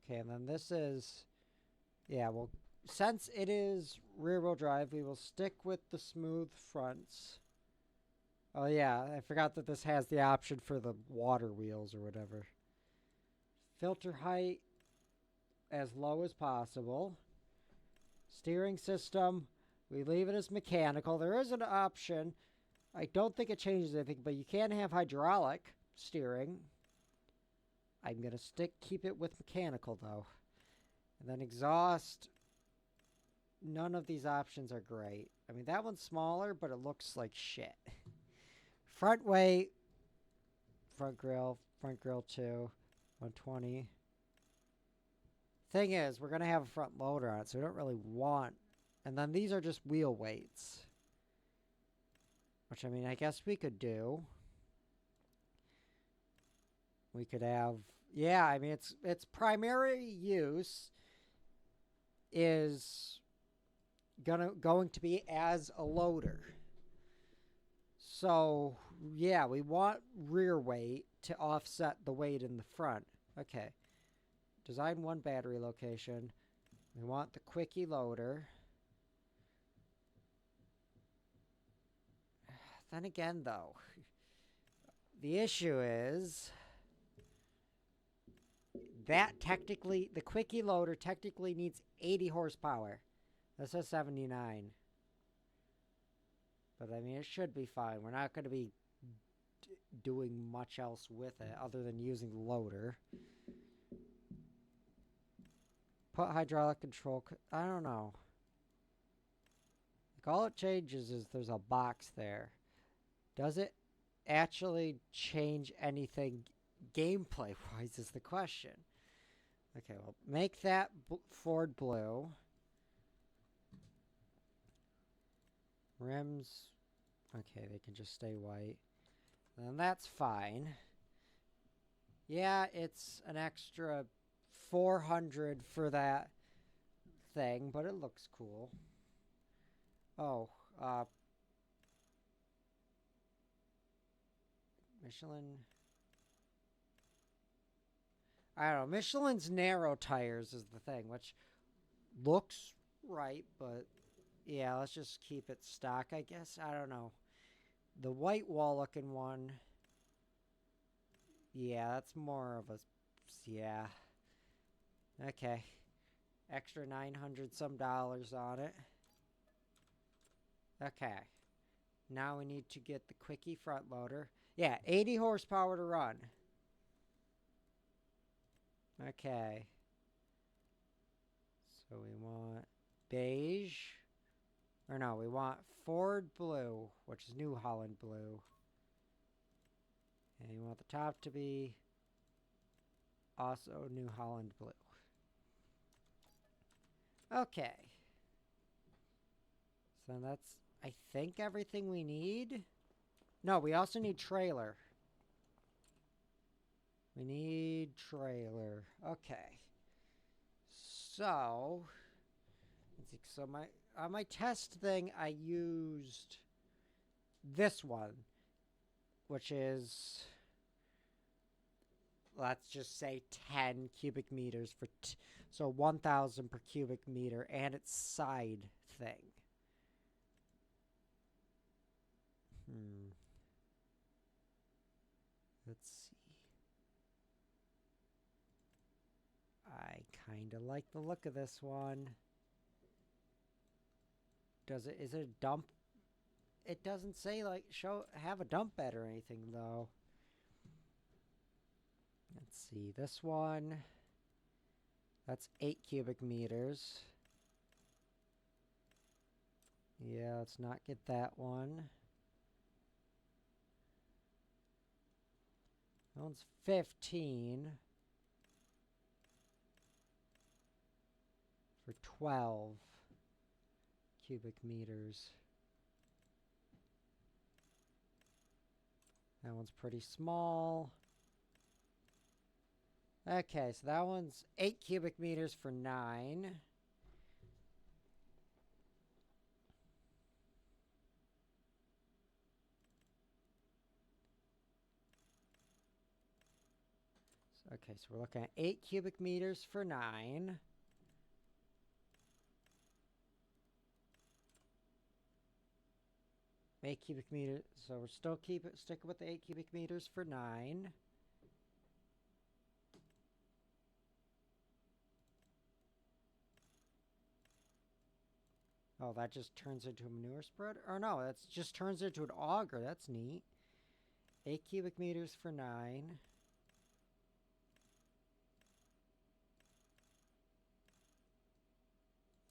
Okay, and then this is, yeah, well, since it is rear-wheel drive, we will stick with the smooth fronts. Oh, yeah, I forgot that this has the option for the water wheels or whatever. Filter height as low as possible. Steering system, we leave it as mechanical. There is an option. I don't think it changes anything, but you can have hydraulic steering. I'm going to keep it with mechanical, though. And then exhaust. None of these options are great. I mean, that one's smaller, but it looks like shit. Front weight. Front grill 2. 120. Thing is, we're going to have a front loader on it, so we don't really want... And then these are just wheel weights. Which, I mean, I guess we could do. We could have... Yeah, I mean, its primary use is going to be as a loader. So, yeah, we want rear weight to offset the weight in the front. Okay. Design 1 battery location. We want the quickie loader. Then again, though, the issue is that technically, the quickie loader technically needs 80 horsepower. This says 79. But, I mean, it should be fine. We're not going to be doing much else with it other than using the loader. Put hydraulic control. I don't know. Like, all it changes is there's a box there. Does it actually change anything gameplay-wise is the question. Okay, well, make that Ford blue. Rims. Okay, they can just stay white. Then that's fine. Yeah, it's an extra 400 for that thing, but it looks cool. Oh, Michelin. I don't know. Michelin's narrow tires is the thing, which looks right, but yeah, let's just keep it stock, I guess. I don't know. The white wall looking one. Yeah, that's more of a... Yeah. Okay. Extra 900 some dollars on it. Okay. Now we need to get the quickie front loader. Yeah, 80 horsepower to run. Okay. So we want beige. Or no, we want Ford blue, which is New Holland blue. And you want the top to be also New Holland blue. Okay. So that's, I think, everything we need. No, we also need trailer. We need trailer. Okay. So, let's see. So on my test thing, I used this one, which is, let's just say 10 cubic meters for, so 1,000 per cubic meter, and its side thing. Let's see. I kind of like the look of this one. Is it a dump? It doesn't say like have a dump bed or anything though. Let's see, this one. That's 8 cubic meters. Yeah, let's not get that one. That one's 15. For 12 cubic meters. That one's pretty small. Okay, so that one's 8 cubic meters for 9. . Okay, so we're looking at 8 cubic meters for 9. Eight cubic meters, so we're still sticking with the 8 cubic meters for 9. Oh, that just turns into a manure spread? Or no, that just turns into an auger. That's neat. 8 cubic meters for 9.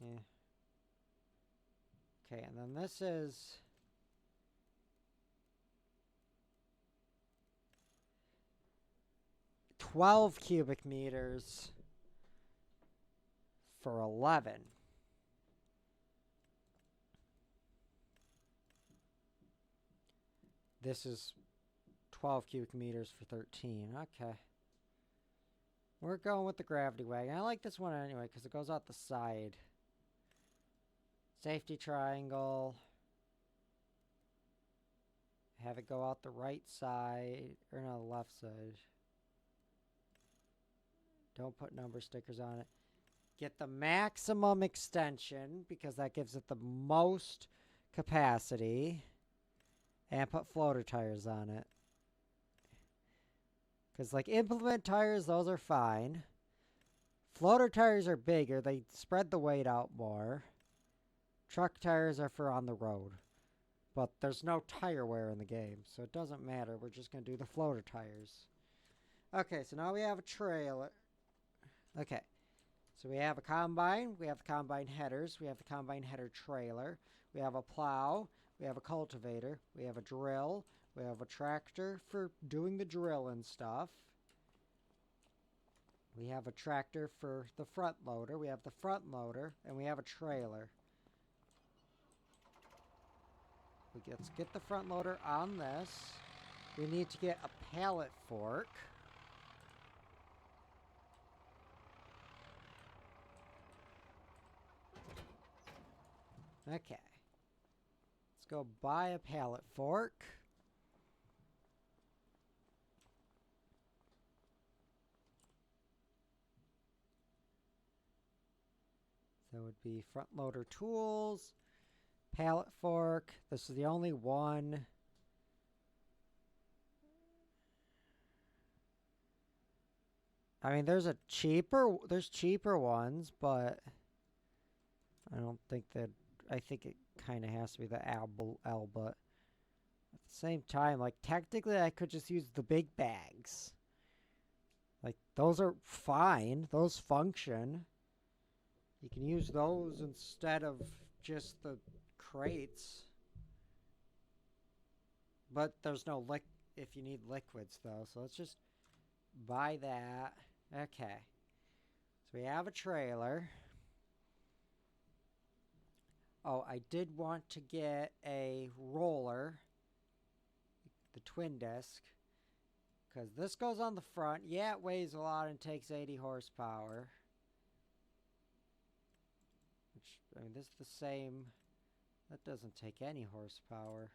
Yeah. Okay, and then this is 12 cubic meters for 11. This is 12 cubic meters for 13. Okay. We're going with the gravity wagon. I like this one anyway because it goes out the side. Safety triangle. Have it go out the right side. Or no, the left side. Don't put number stickers on it. Get the maximum extension because that gives it the most capacity. And put floater tires on it. Because like implement tires, those are fine. Floater tires are bigger. They spread the weight out more. Truck tires are for on the road. But there's no tire wear in the game, so it doesn't matter. We're just going to do the floater tires. Okay, so now we have a trailer. Okay, so we have a combine. We have the combine headers. We have the combine header trailer. We have a plow. We have a cultivator. We have a drill. We have a tractor for doing the drill and stuff. We have a tractor for the front loader. We have the front loader. And we have a trailer. Let's get the front loader on this. We need to get a pallet fork. Okay. Let's go buy a pallet fork. So it would be front loader tools, pallet fork. This is the only one. I mean, there's cheaper ones, but I don't think that, I think it kind of has to be the L, but at the same time, like technically I could just use the big bags. Like those are fine. Those function. You can use those instead of just the crates. But there's no if you need liquids though. So let's just buy that. Okay. So we have a trailer. Oh, I did want to get a roller. The twin disc. Because this goes on the front. Yeah, it weighs a lot and takes 80 horsepower. Which, I mean, this is the same. That doesn't take any horsepower.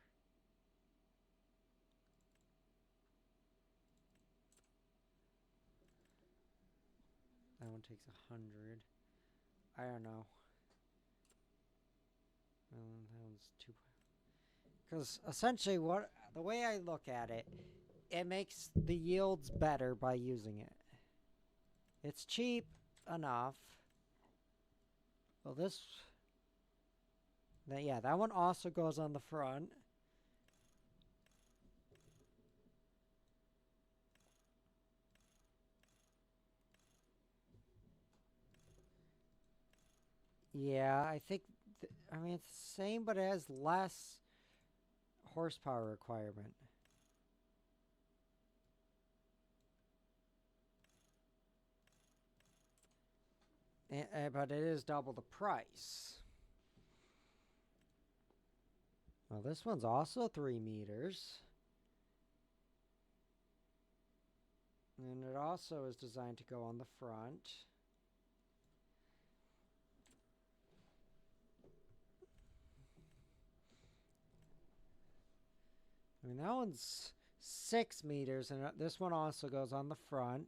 That one takes 100. I don't know. That one's too. Because essentially, the way I look at it, it makes the yields better by using it. It's cheap enough. Well, yeah, that one also goes on the front. Yeah, I think, I mean, it's the same, but it has less horsepower requirement. But it is double the price. Well, this one's also 3 meters. And it also is designed to go on the front. I mean, that one's 6 meters, and this one also goes on the front.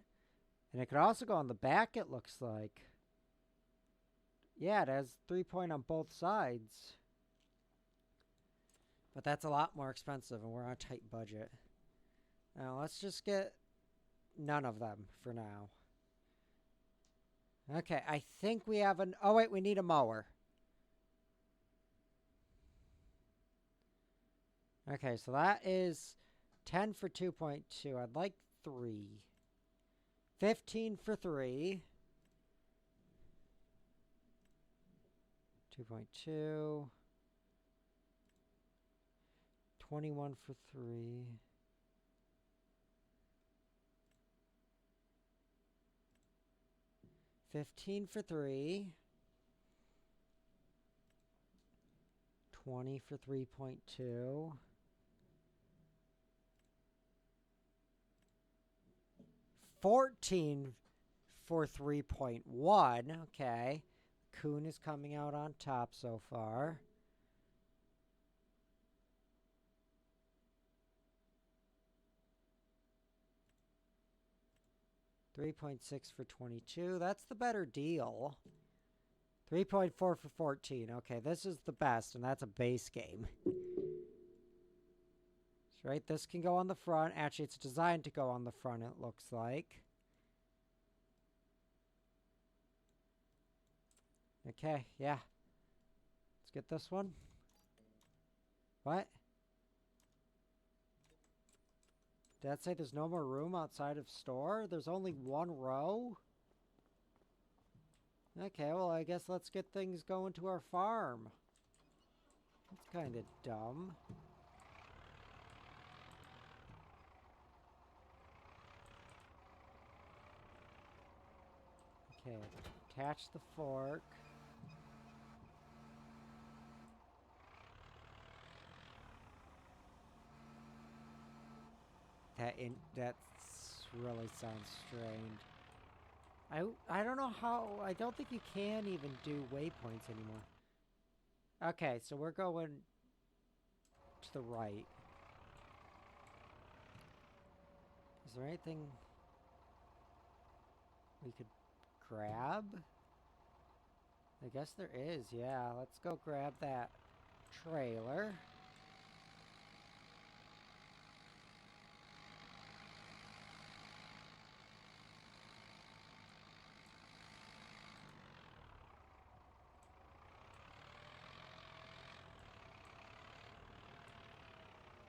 And it could also go on the back, it looks like. Yeah, it has 3-point on both sides. But that's a lot more expensive, and we're on a tight budget. Now, let's just get none of them for now. Okay, I think we have an... Oh, wait, we need a mower. Okay, so that is 10 for 2.2. I'd like 3. 15 for 3. 2.2. 21 for 3. 15 for 3. 20 for 3.2. 14 for 3.1. Okay. Coon is coming out on top so far. $3.6 for 22. That's the better deal. 3.4 for 14. Okay, this is the best, and that's a base game. Right, this can go on the front. Actually, it's designed to go on the front, it looks like. Okay, yeah. Let's get this one. What? Did that say there's no more room outside of store? There's only one row? Okay, well, I guess let's get things going to our farm. That's kind of dumb. Okay, attach the fork. That really sounds strange. I don't know how. I don't think you can even do waypoints anymore. Okay, so we're going to the right. Is there anything we could grab? I guess there is, yeah. Let's go grab that trailer.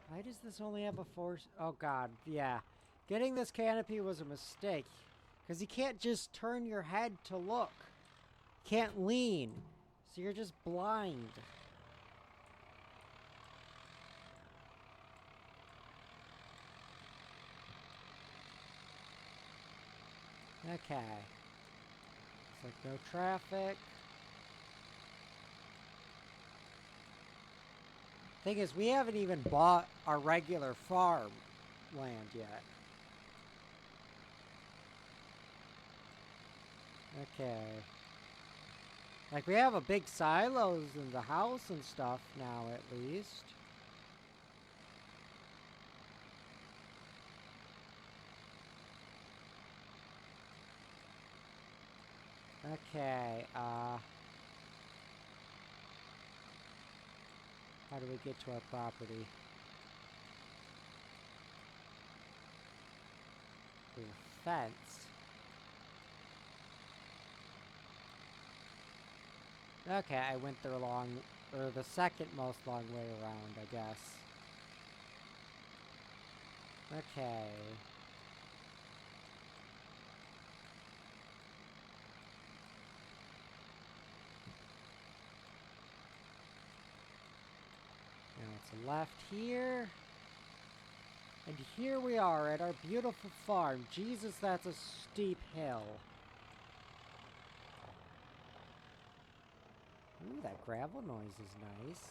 Why does this only have a force? Oh god, yeah. Getting this canopy was a mistake. Because you can't just turn your head to look. You can't lean. So you're just blind. Okay. It's like no traffic. Thing is, we haven't even bought our regular farm land yet. Okay. Like, we have a big silos in the house and stuff now, at least. Okay, how do we get to our property? There's a fence. Okay, I went the the second most long way around, I guess. Okay. Now it's left here. And here we are at our beautiful farm. Jesus, that's a steep hill. Ooh, that gravel noise is nice.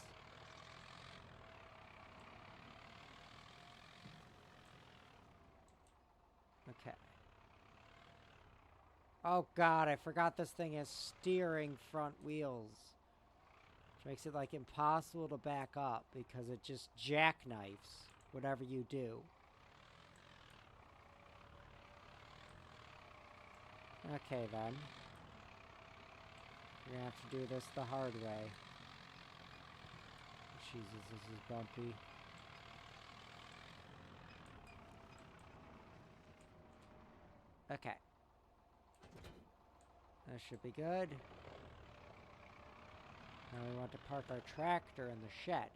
Okay. Oh god, I forgot this thing has steering front wheels. Which makes it like impossible to back up because it just jackknifes whatever you do. Okay, then. We're gonna have to do this the hard way. Jesus, this is bumpy. Okay. That should be good. Now we want to park our tractor in the shed.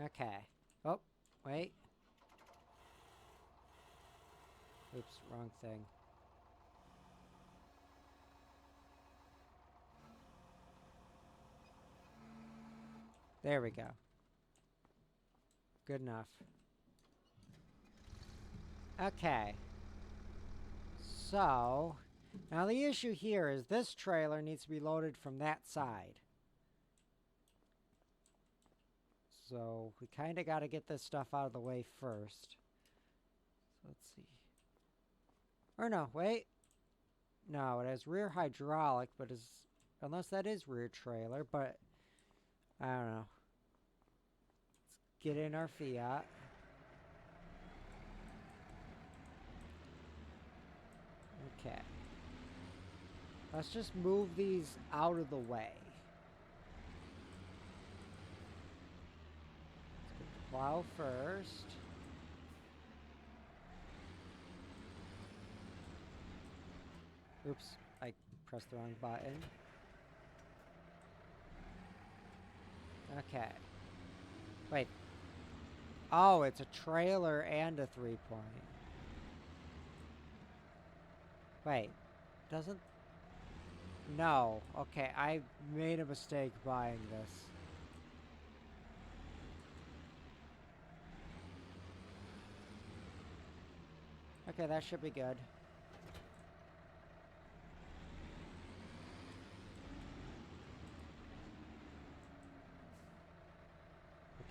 Okay. Oh, wait. Oops, wrong thing. There we go. Good enough. Okay. So, now the issue here is this trailer needs to be loaded from that side. So, we kind of got to get this stuff out of the way first. So let's see. Or no, wait. No, it has rear hydraulic, but is... Unless that is rear trailer, but... I don't know. Let's get in our Fiat. Okay. Let's just move these out of the way. Let's get the plow first. Oops, I pressed the wrong button. Okay. Wait. Oh, it's a trailer and a 3-point. Wait. Doesn't... No. Okay, I made a mistake buying this. Okay, that should be good.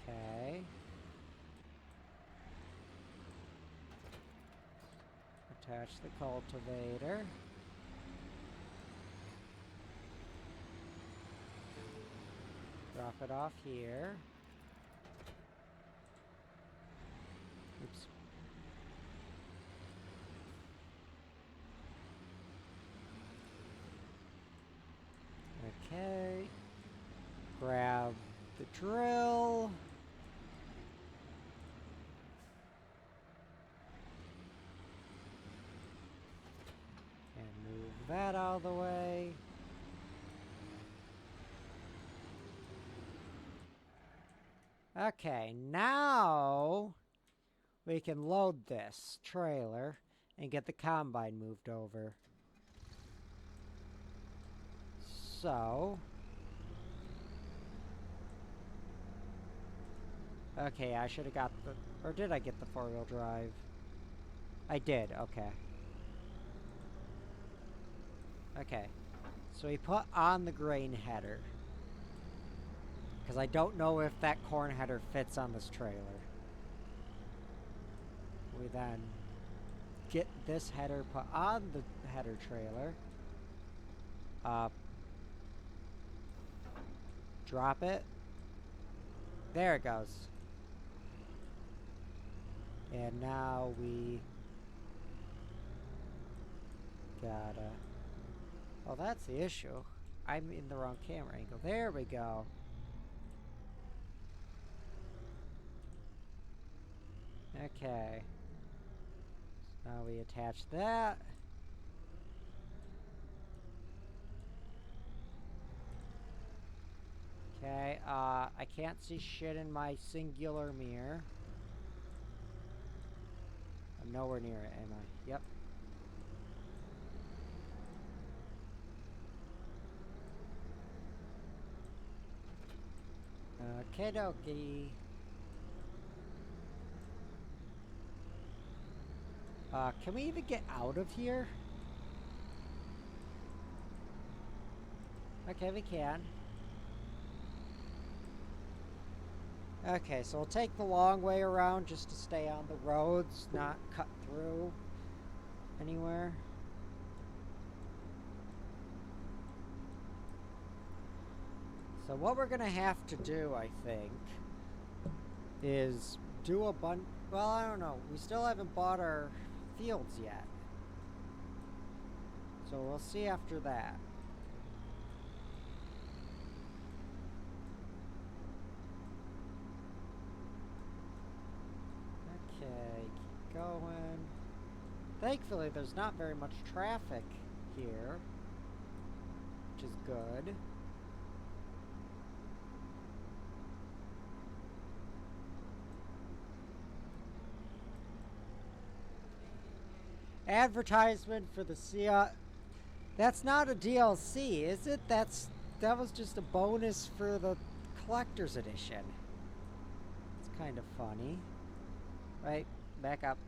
Okay. Attach the cultivator. Drop it off here. Oops. Okay. Grab the drill. And move that out of the way. Okay, now we can load this trailer and get the combine moved over. So... Okay, I should have got the... Or did I get the 4-wheel drive? I did, okay. Okay. So we put on the grain header. Because I don't know if that corn header fits on this trailer. We then get this header put on the header trailer. Drop it. There it goes. And now we gotta... Oh, that's the issue. I'm in the wrong camera angle. There we go. Okay. So now we attach that. Okay, I can't see shit in my singular mirror. I'm nowhere near it, am I? Yep. Okie dokie. Can we even get out of here? Okay, we can. Okay, so we'll take the long way around just to stay on the roads, not cut through anywhere. So what we're gonna have to do, I think, is do a bunch. Well, I don't know. We still haven't bought our fields yet. So we'll see after that. Okay, keep going. Thankfully, there's not very much traffic here, which is good. Advertisement for the CI. That's not a DLC, is it? That was just a bonus for the collector's edition. It's kind of funny. Right, back up.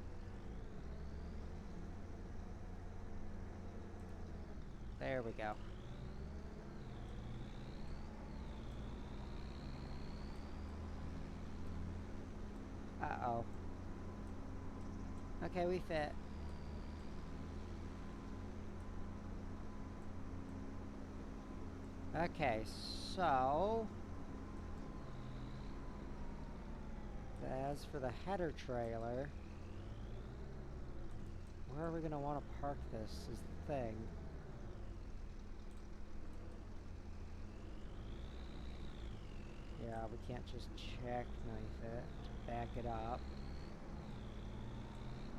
There we go. Uh-oh. Okay, we fit. Okay, so as for the header trailer, where are we going to want to park this is the thing. Yeah, we can't just jackknife it to back it up.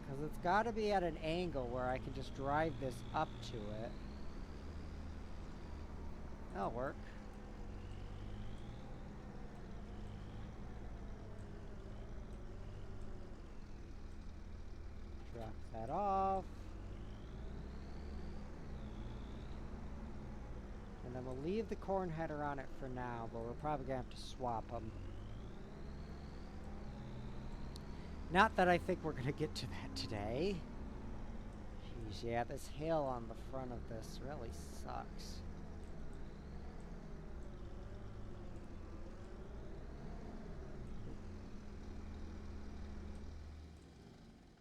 Because it's got to be at an angle where I can just drive this up to it. That'll work. Drop that off. And then we'll leave the corn header on it for now, but we're probably going to have to swap them. Not that I think we're going to get to that today. Jeez, yeah, this hill on the front of this really sucks.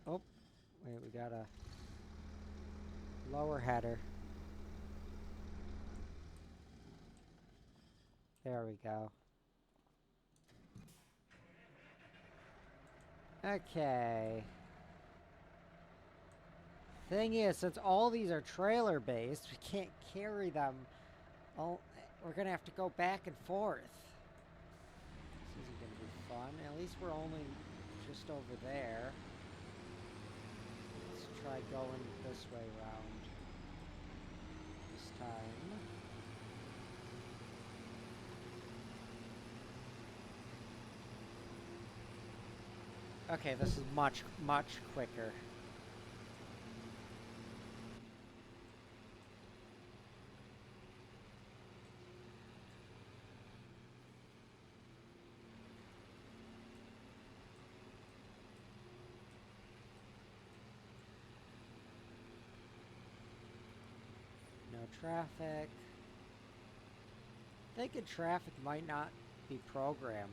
Oh, wait, we got a lower header. There we go. Okay. Thing is, since all these are trailer based, we can't carry them. Oh, we're gonna have to go back and forth. This isn't gonna be fun. At least we're only just over there. Let's try going this way around this time. Okay, this is much, much quicker. No traffic. Thinking traffic might not be programmed.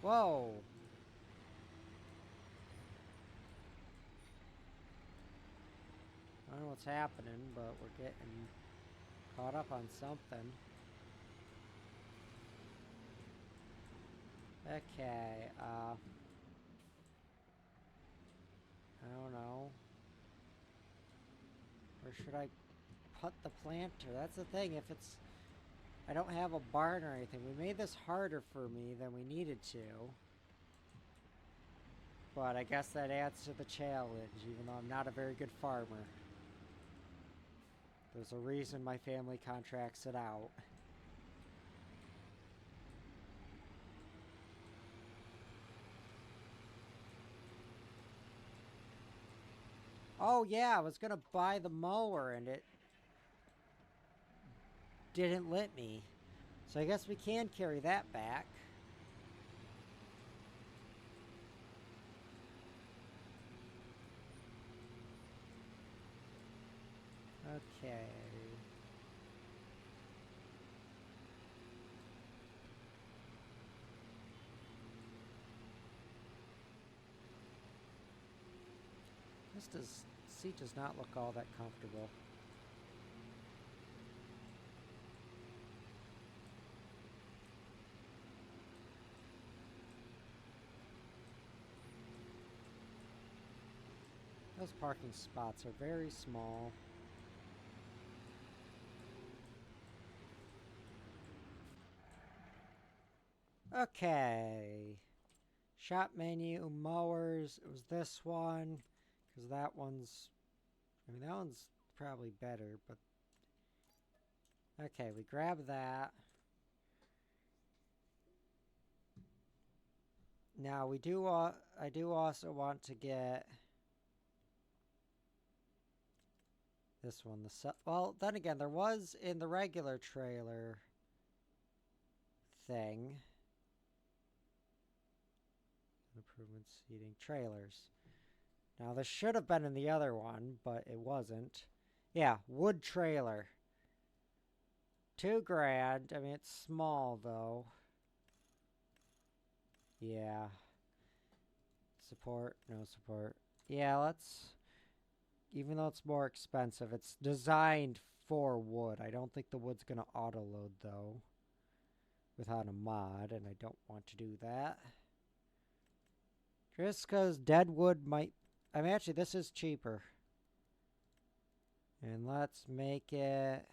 Whoa! I don't know what's happening, but we're getting caught up on something. Okay, I don't know. Where should I put the planter? That's the thing, if it's... I don't have a barn or anything. We made this harder for me than we needed to. But I guess that adds to the challenge, even though I'm not a very good farmer. There's a reason my family contracts it out. Oh yeah, I was gonna buy the mower and it didn't let me. So I guess we can carry that back. Okay. This seat does not look all that comfortable. Those parking spots are very small. Okay. Shop menu, mowers. It was this one. Because that one's... I mean, that one's probably better, but... Okay, we grab that. Now, we do... I do also want to get... this one. Well, then again, there was in the regular trailer thing. Improvement seating. Trailers. Now, this should have been in the other one, but it wasn't. Yeah, wood trailer. $2,000. I mean, it's small, though. Yeah. Support. No support. Yeah, let's... Even though it's more expensive, it's designed for wood. I don't think the wood's going to auto-load, though. Without a mod, and I don't want to do that. Just because dead wood might... I mean, actually, this is cheaper. And let's make it...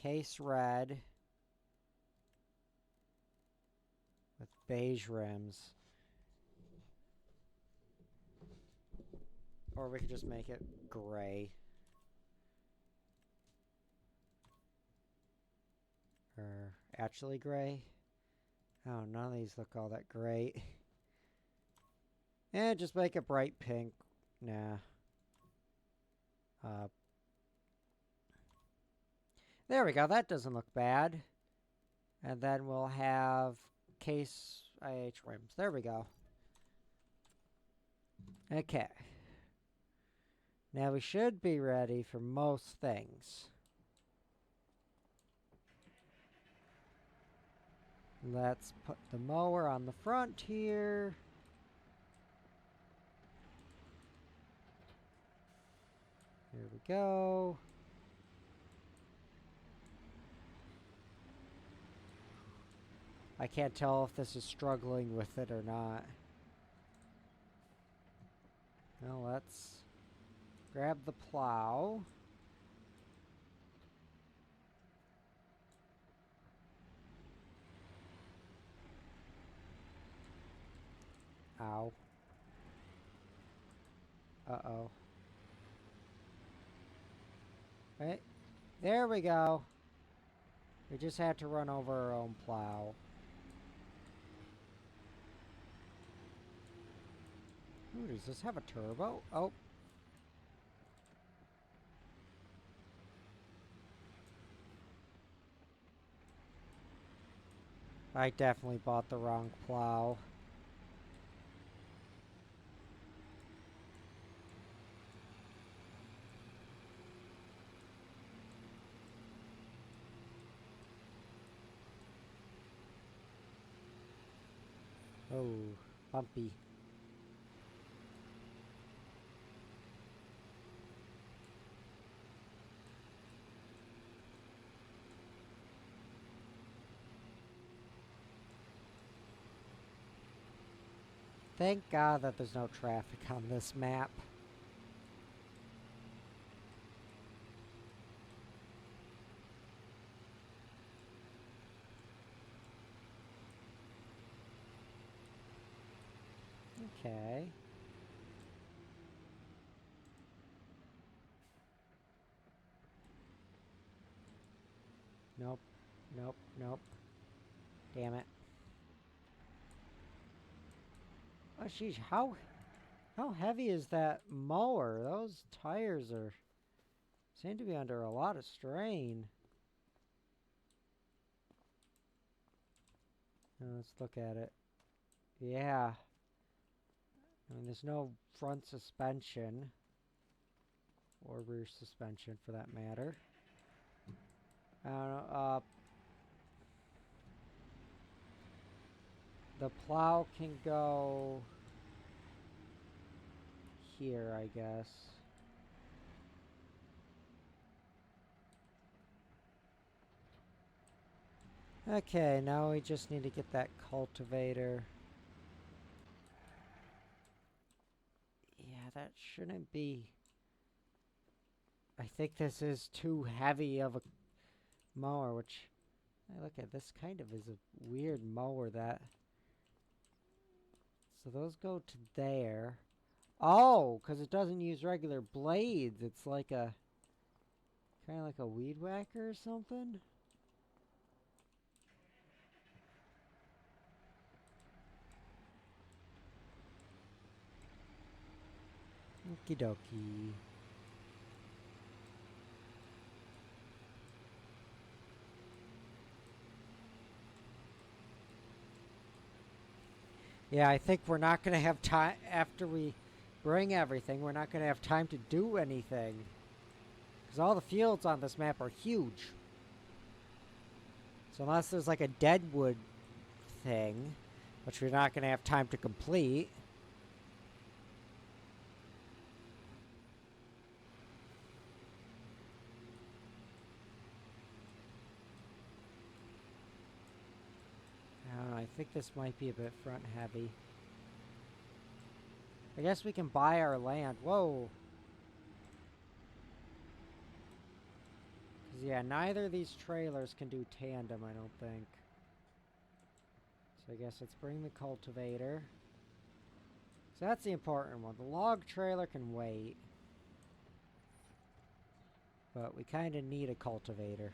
case red. With beige rims. Or we could just make it gray. Or actually gray. Oh, none of these look all that great. Just make it bright pink. Nah. There we go. That doesn't look bad. And then we'll have case IH rims. There we go. Okay. Now we should be ready for most things. Let's put the mower on the front here. Here we go. I can't tell if this is struggling with it or not. Well, let's grab the plow. Ow. Uh-oh. Right? There we go. We just had to run over our own plow. Ooh, does this have a turbo? Oh. I definitely bought the wrong plow. Oh, bumpy. Thank God that there's no traffic on this map. Okay. Nope. Nope. Nope. Damn it. Oh, sheesh. How heavy is that mower? Those tires seem to be under a lot of strain. Now let's look at it. Yeah. I mean, there's no front suspension. Or rear suspension, for that matter. I don't know, the plow can go here, I guess. Okay, now we just need to get that cultivator. Yeah, that shouldn't be... I think this is too heavy of a mower, which... Hey, look at this kind of is a weird mower that... So those go to there. Oh, because it doesn't use regular blades. It's like a... Kind of like a weed whacker or something? Okie dokie. Yeah, I think we're not going to have time after we bring everything. We're not going to have time to do anything. Because all the fields on this map are huge. So unless there's like a deadwood thing, which we're not going to have time to complete. I don't know, I think this might be a bit front heavy. I guess we can buy our land. Whoa. Because, yeah, neither of these trailers can do tandem, I don't think. So I guess let's bring the cultivator. So that's the important one. The log trailer can wait. But we kind of need a cultivator.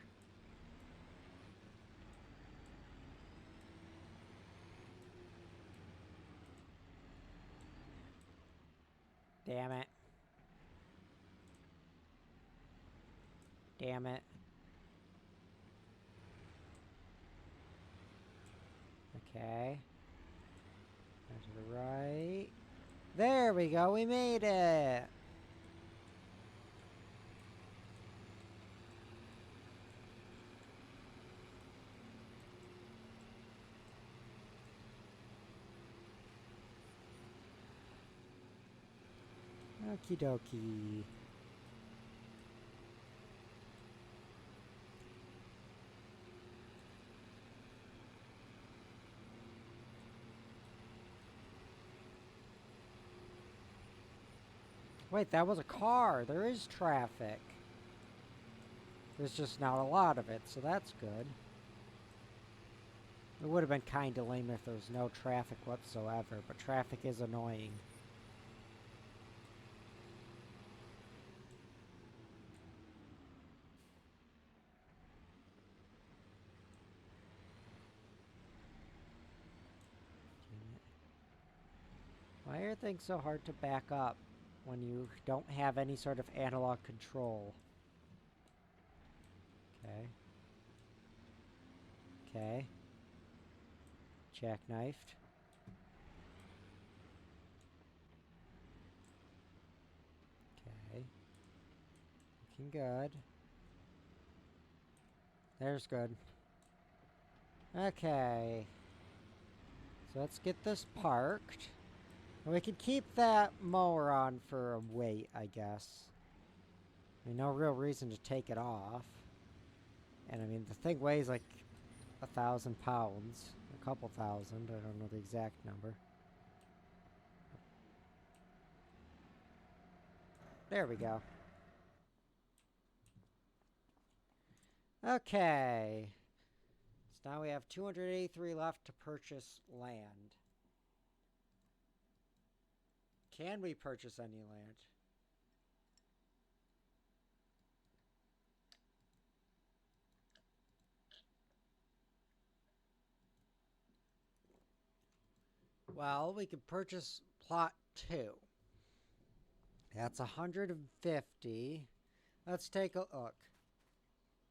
Damn it. Damn it. Okay. Go to the right. There we go. We made it. Okie dokie. Wait, that was a car. There is traffic. There's just not a lot of it, so that's good. It would have been kind of lame if there was no traffic whatsoever, but traffic is annoying. Why are things so hard to back up when you don't have any sort of analog control? Okay. Okay. Jackknifed. Okay. Looking good. There's good. Okay. So let's get this parked. And we can keep that mower on for a wait, I guess. I mean, no real reason to take it off. And I mean, the thing weighs like 1,000 pounds. A couple thousand, I don't know the exact number. There we go. Okay. So now we have 283 left to purchase land. Can we purchase any land? Well, we could purchase plot 2. That's 150. Let's take a look.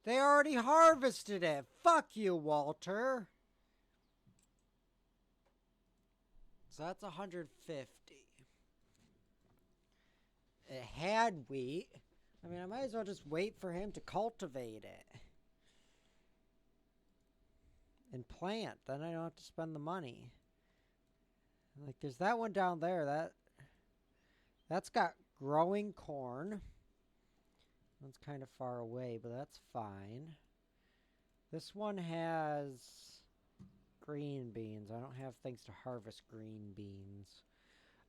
They already harvested it. Fuck you, Walter. So that's 150. It had wheat. I mean, I might as well just wait for him to cultivate it. And plant. Then I don't have to spend the money. Like, there's that one down there. That's got growing corn. That's kind of far away, but that's fine. This one has green beans. I don't have things to harvest green beans.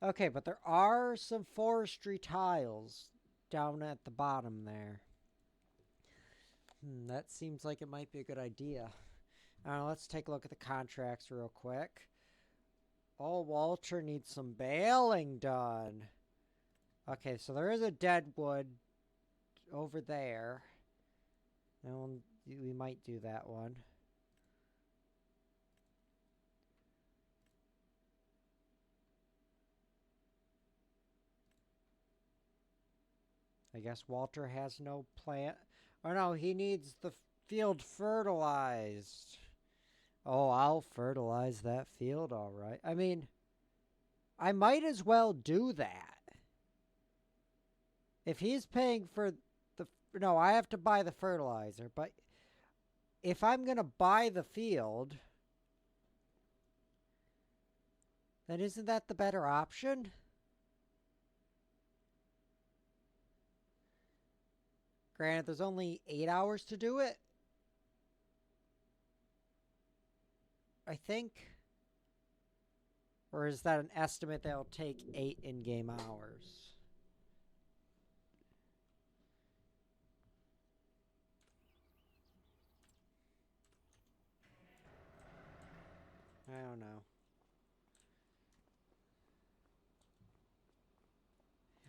Okay, but there are some forestry tiles down at the bottom there. That seems like it might be a good idea. Let's take a look at the contracts real quick. Oh, Walter needs some baling done. Okay, so there is a deadwood over there. And we might do that one. I guess Walter has no plant. Oh no, he needs the field fertilized. Oh, I'll fertilize that field, all right. I mean, I might as well do that. If he's paying for the... No, I have to buy the fertilizer. But if I'm going to buy the field, then isn't that the better option? Granted, there's only 8 hours to do it. I think. Or is that an estimate that'll take 8 in-game hours? I don't know.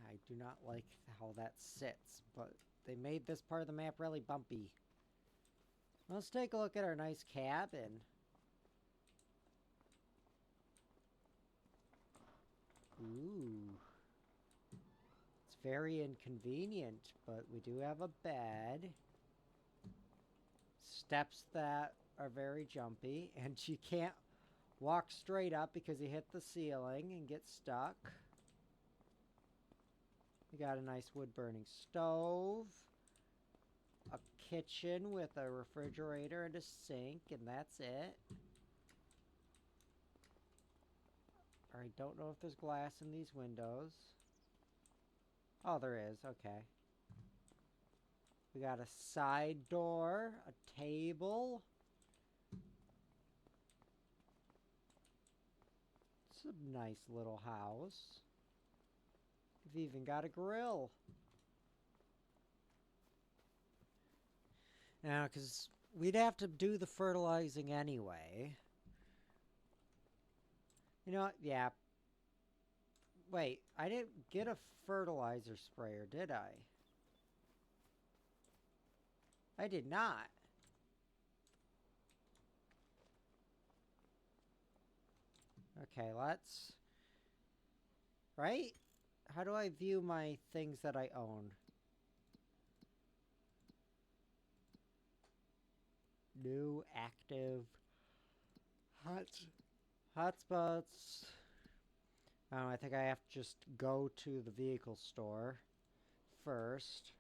I do not like how that sits, but they made this part of the map really bumpy. Let's take a look at our nice cabin. Ooh. It's very inconvenient, but we do have a bed. Steps that are very jumpy, and you can't walk straight up because you hit the ceiling and get stuck. We got a nice wood-burning stove. A kitchen with a refrigerator and a sink, and that's it. I don't know if there's glass in these windows. Oh, there is. Okay. We got a side door, a table. It's a nice little house. We've even got a grill. Now, because we'd have to do the fertilizing anyway. You know what? Yeah. Wait, I didn't get a fertilizer sprayer, did I? I did not. Okay, let's... Right? How do I view my things that I own? New, active, hotspots. I think I have to just go to the vehicle store first.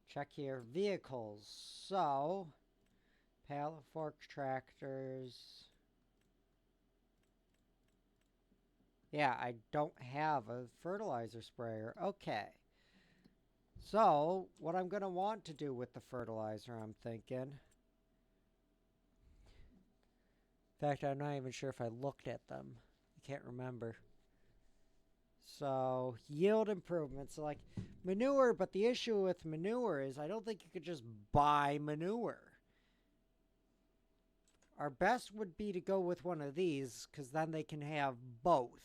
Check here. Vehicles. So, pallet fork tractors. Yeah, I don't have a fertilizer sprayer. Okay. So, what I'm going to want to do with the fertilizer, I'm thinking. In fact, I'm not even sure if I looked at them. I can't remember. So, yield improvements. So like manure, but the issue with manure is I don't think you could just buy manure. Our best would be to go with one of these, because then they can have both.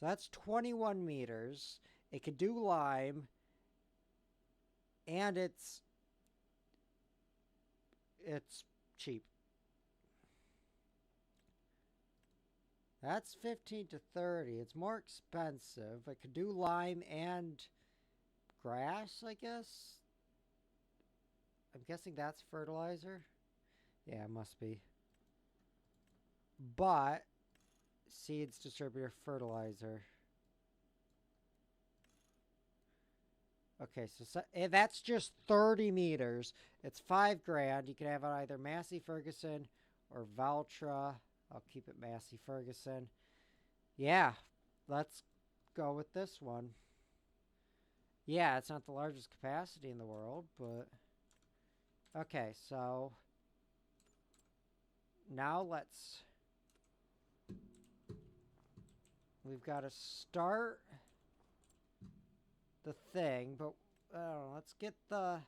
So that's 21 meters. It could do lime. And it's cheap. That's 15 to 30. It's more expensive. I could do lime and grass, I guess. I'm guessing that's fertilizer. Yeah, it must be. But seeds, distributor, fertilizer. Okay, so that's just 30 meters. It's $5,000. You can have it either Massey Ferguson or Valtra. I'll keep it Massey Ferguson. Yeah, let's go with this one. Yeah, it's not the largest capacity in the world, but... Okay, so... Now let's... we've got to start the thing, but I don't know, let's get the...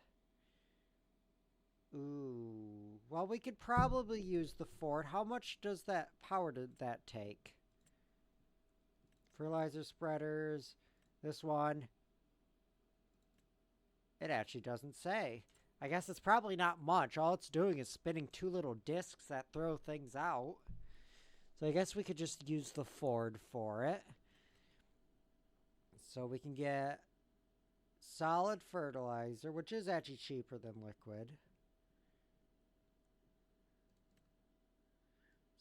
Ooh. Well, we could probably use the fort. How much does that power did that take? Fertilizer spreaders. This one. It actually doesn't say. I guess it's probably not much. All it's doing is spinning two little discs that throw things out. So I guess we could just use the Ford for it. So we can get solid fertilizer, which is actually cheaper than liquid.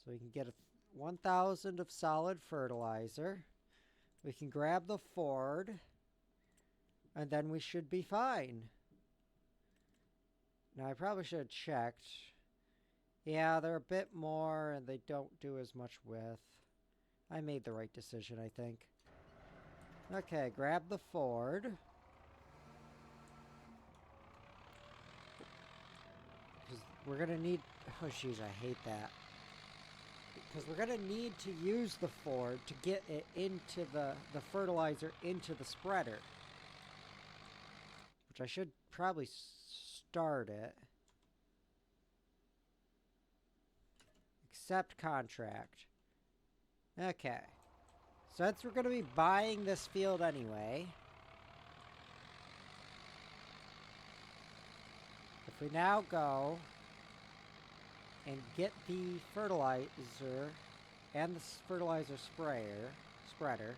So we can get 1,000 of solid fertilizer. We can grab the Ford, and then we should be fine. Now, I probably should have checked. Yeah, they're a bit more, and they don't do as much width. I made the right decision, I think. Okay, grab the Ford. Because we're going to need... Oh, jeez, I hate that. Because we're going to need to use the Ford to get it into the fertilizer into the spreader. Which I should probably start it. Accept contract. Okay. Since we're going to be buying this field anyway, if we now go and get the fertilizer and the fertilizer spreader,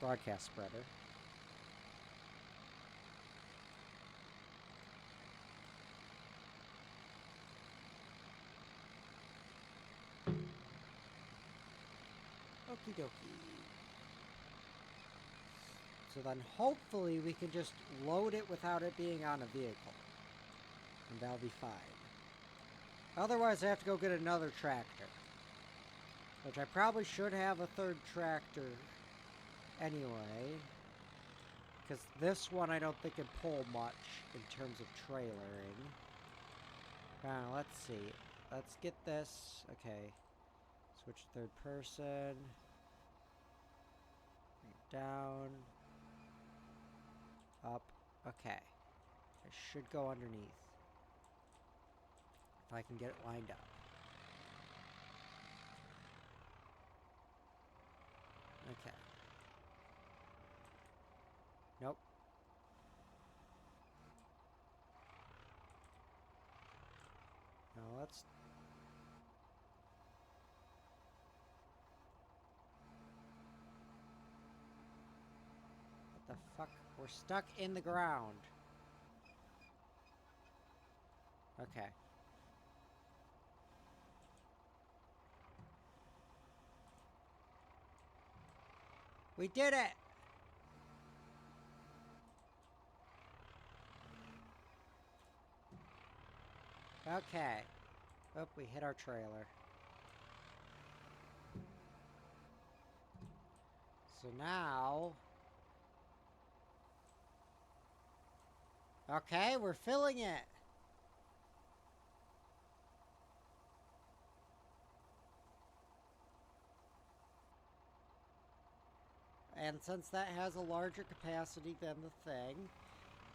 broadcast spreader, okie dokie. So then hopefully we can just load it without it being on a vehicle. And that'll be fine. Otherwise I have to go get another tractor. Which I probably should have a third tractor anyway. Because this one I don't think can pull much in terms of trailering. Now, let's see. Let's get this. Okay. Switch to third person. Down. Up. Okay. It should go underneath. If I can get it lined up. Okay. Nope. Now let's... What the fuck? We're stuck in the ground. Okay. We did it! Okay. Oh, we hit our trailer. So now... Okay, we're filling it. And since that has a larger capacity than the thing,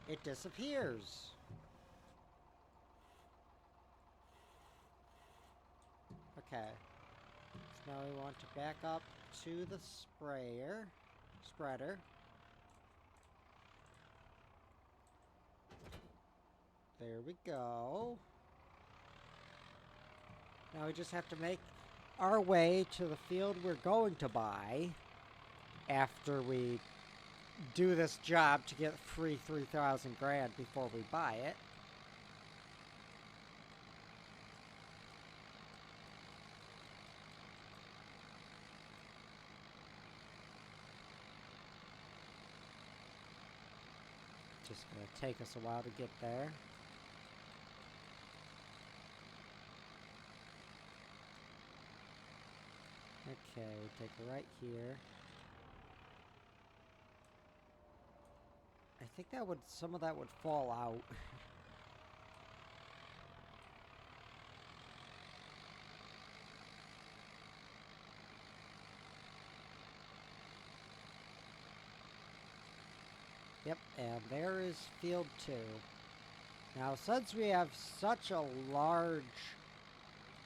it disappears. Okay. So now we want to back up to the spreader. There we go. Now we just have to make our way to the field we're going to buy after we do this job to get free 3,000 grand before we buy it. Just gonna take us a while to get there. Okay, take a right here. I think that would, some of that would fall out. Yep, and there is field 2. Now, since we have such a large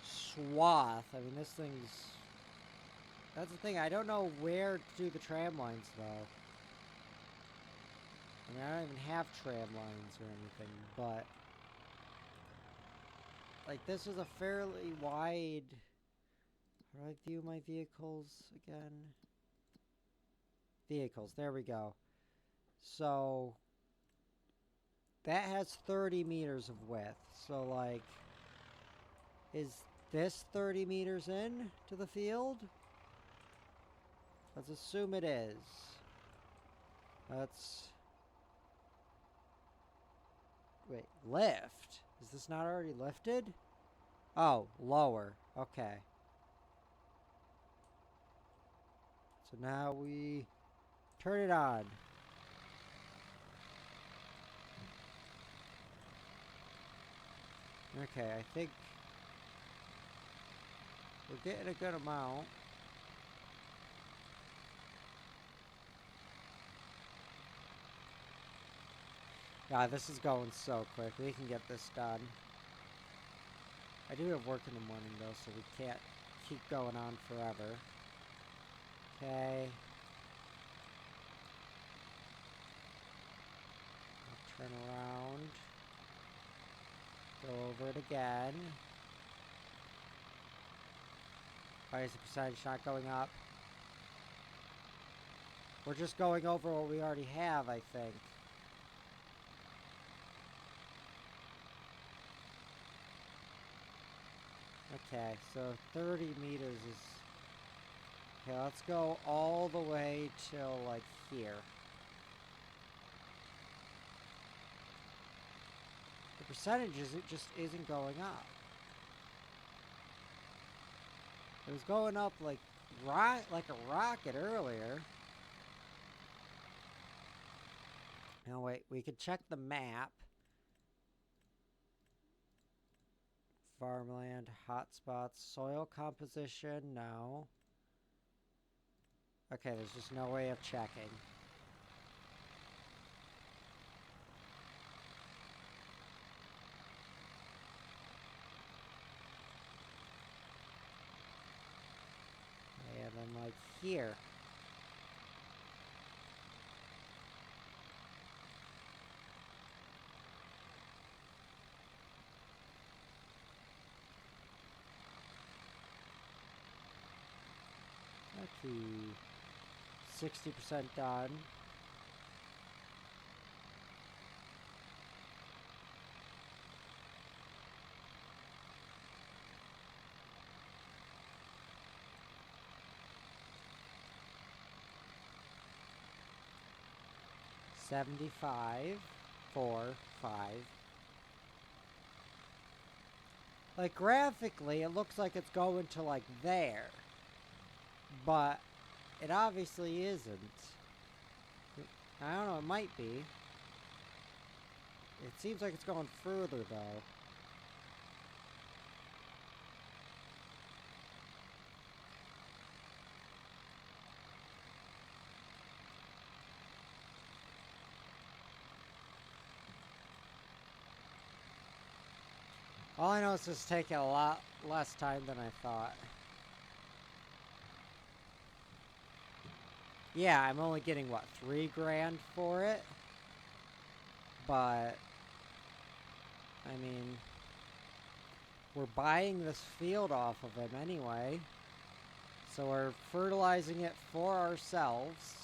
swath, I mean, this thing's... That's the thing, I don't know where to do the tram lines, though. I mean, I don't even have tram lines or anything, but... Like, this is a fairly wide... How do I view my vehicles again? Vehicles, there we go. So... That has 30 meters of width. So, like... Is this 30 meters in to the field? Let's assume it is. Let's... Wait, lift? Is this not already lifted? Oh, lower. Okay. So now we turn it on. Okay, I think we're getting a good amount. Yeah, this is going so quick. We can get this done. I do have work in the morning, though, so we can't keep going on forever. Okay. I'll turn around. Go over it again. Why is the percentage not going up? We're just going over what we already have, I think. Okay, so 30 meters is... Okay, let's go all the way till, like, here. The percentage just isn't going up. It was going up like a rocket earlier. Now wait, we could check the map. Farmland, hotspots, soil composition, no. Okay, there's just no way of checking. And then like here. Okay. 60% done. $75, 4, 5. Like graphically, it looks like it's going to like there. But it obviously isn't. I don't know, it might be. It seems like it's going further though. All I know is this is taking a lot less time than I thought. Yeah, I'm only getting, what, $3 grand for it? But, I mean, we're buying this field off of him anyway. So we're fertilizing it for ourselves.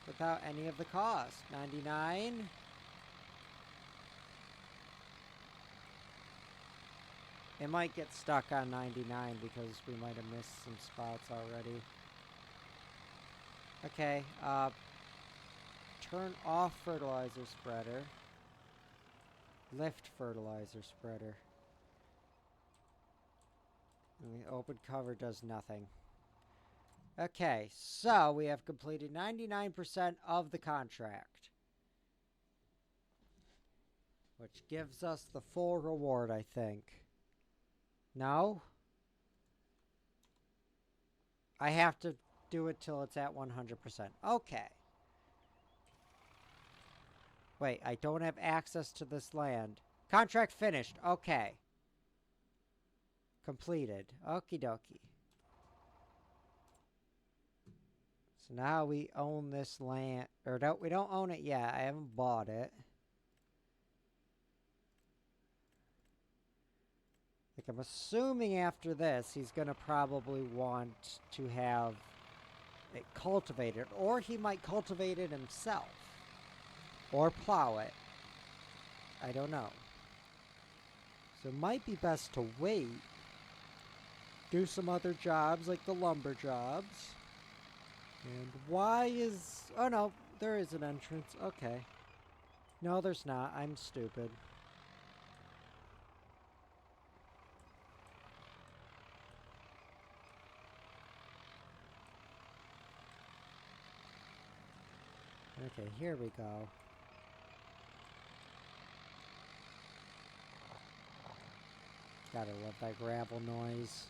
Without any of the cost. 99. It might get stuck on 99 because we might have missed some spots already. Okay, turn off fertilizer spreader. Lift fertilizer spreader. And the open cover does nothing. Okay, so we have completed 99% of the contract. Which gives us the full reward, I think. No? I have to do it till it's at 100%. Okay. Wait, I don't have access to this land. Contract finished. Okay. Completed. Okie dokie. So now we own this land. Or no, we don't own it yet. I haven't bought it. Like, I'm assuming after this, he's going to probably want to have it cultivated. Or he might cultivate it himself. Or plow it. I don't know. So it might be best to wait. Do some other jobs like the lumber jobs. And why is... Oh no, there is an entrance. Okay. No, there's not. I'm stupid. Okay, here we go. Gotta love that gravel noise.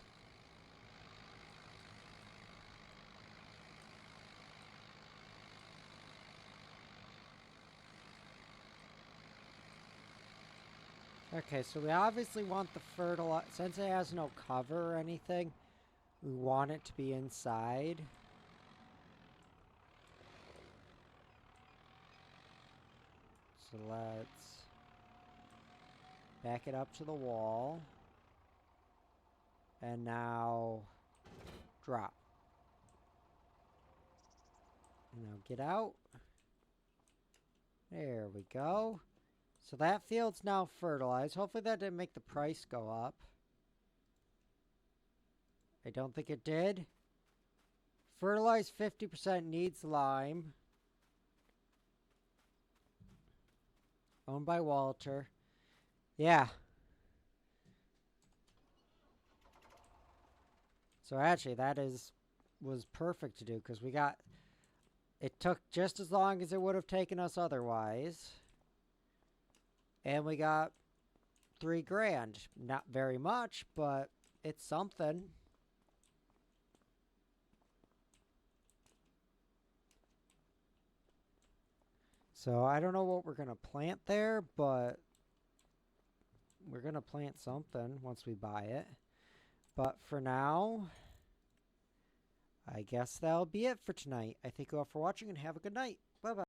Okay, so we obviously want the fertilizer. Since it has no cover or anything, we want it to be inside. So let's back it up to the wall. And now drop. And now get out. There we go. So that field's now fertilized. Hopefully that didn't make the price go up. I don't think it did. Fertilized 50% needs lime. Owned by Walter. Yeah. So actually that was perfect to do because we got... It took just as long as it would have taken us otherwise. And we got $3,000. Not very much, but it's something. So I don't know what we're going to plant there, but we're going to plant something once we buy it. But for now, I guess that'll be it for tonight. I thank you all for watching and have a good night. Bye-bye.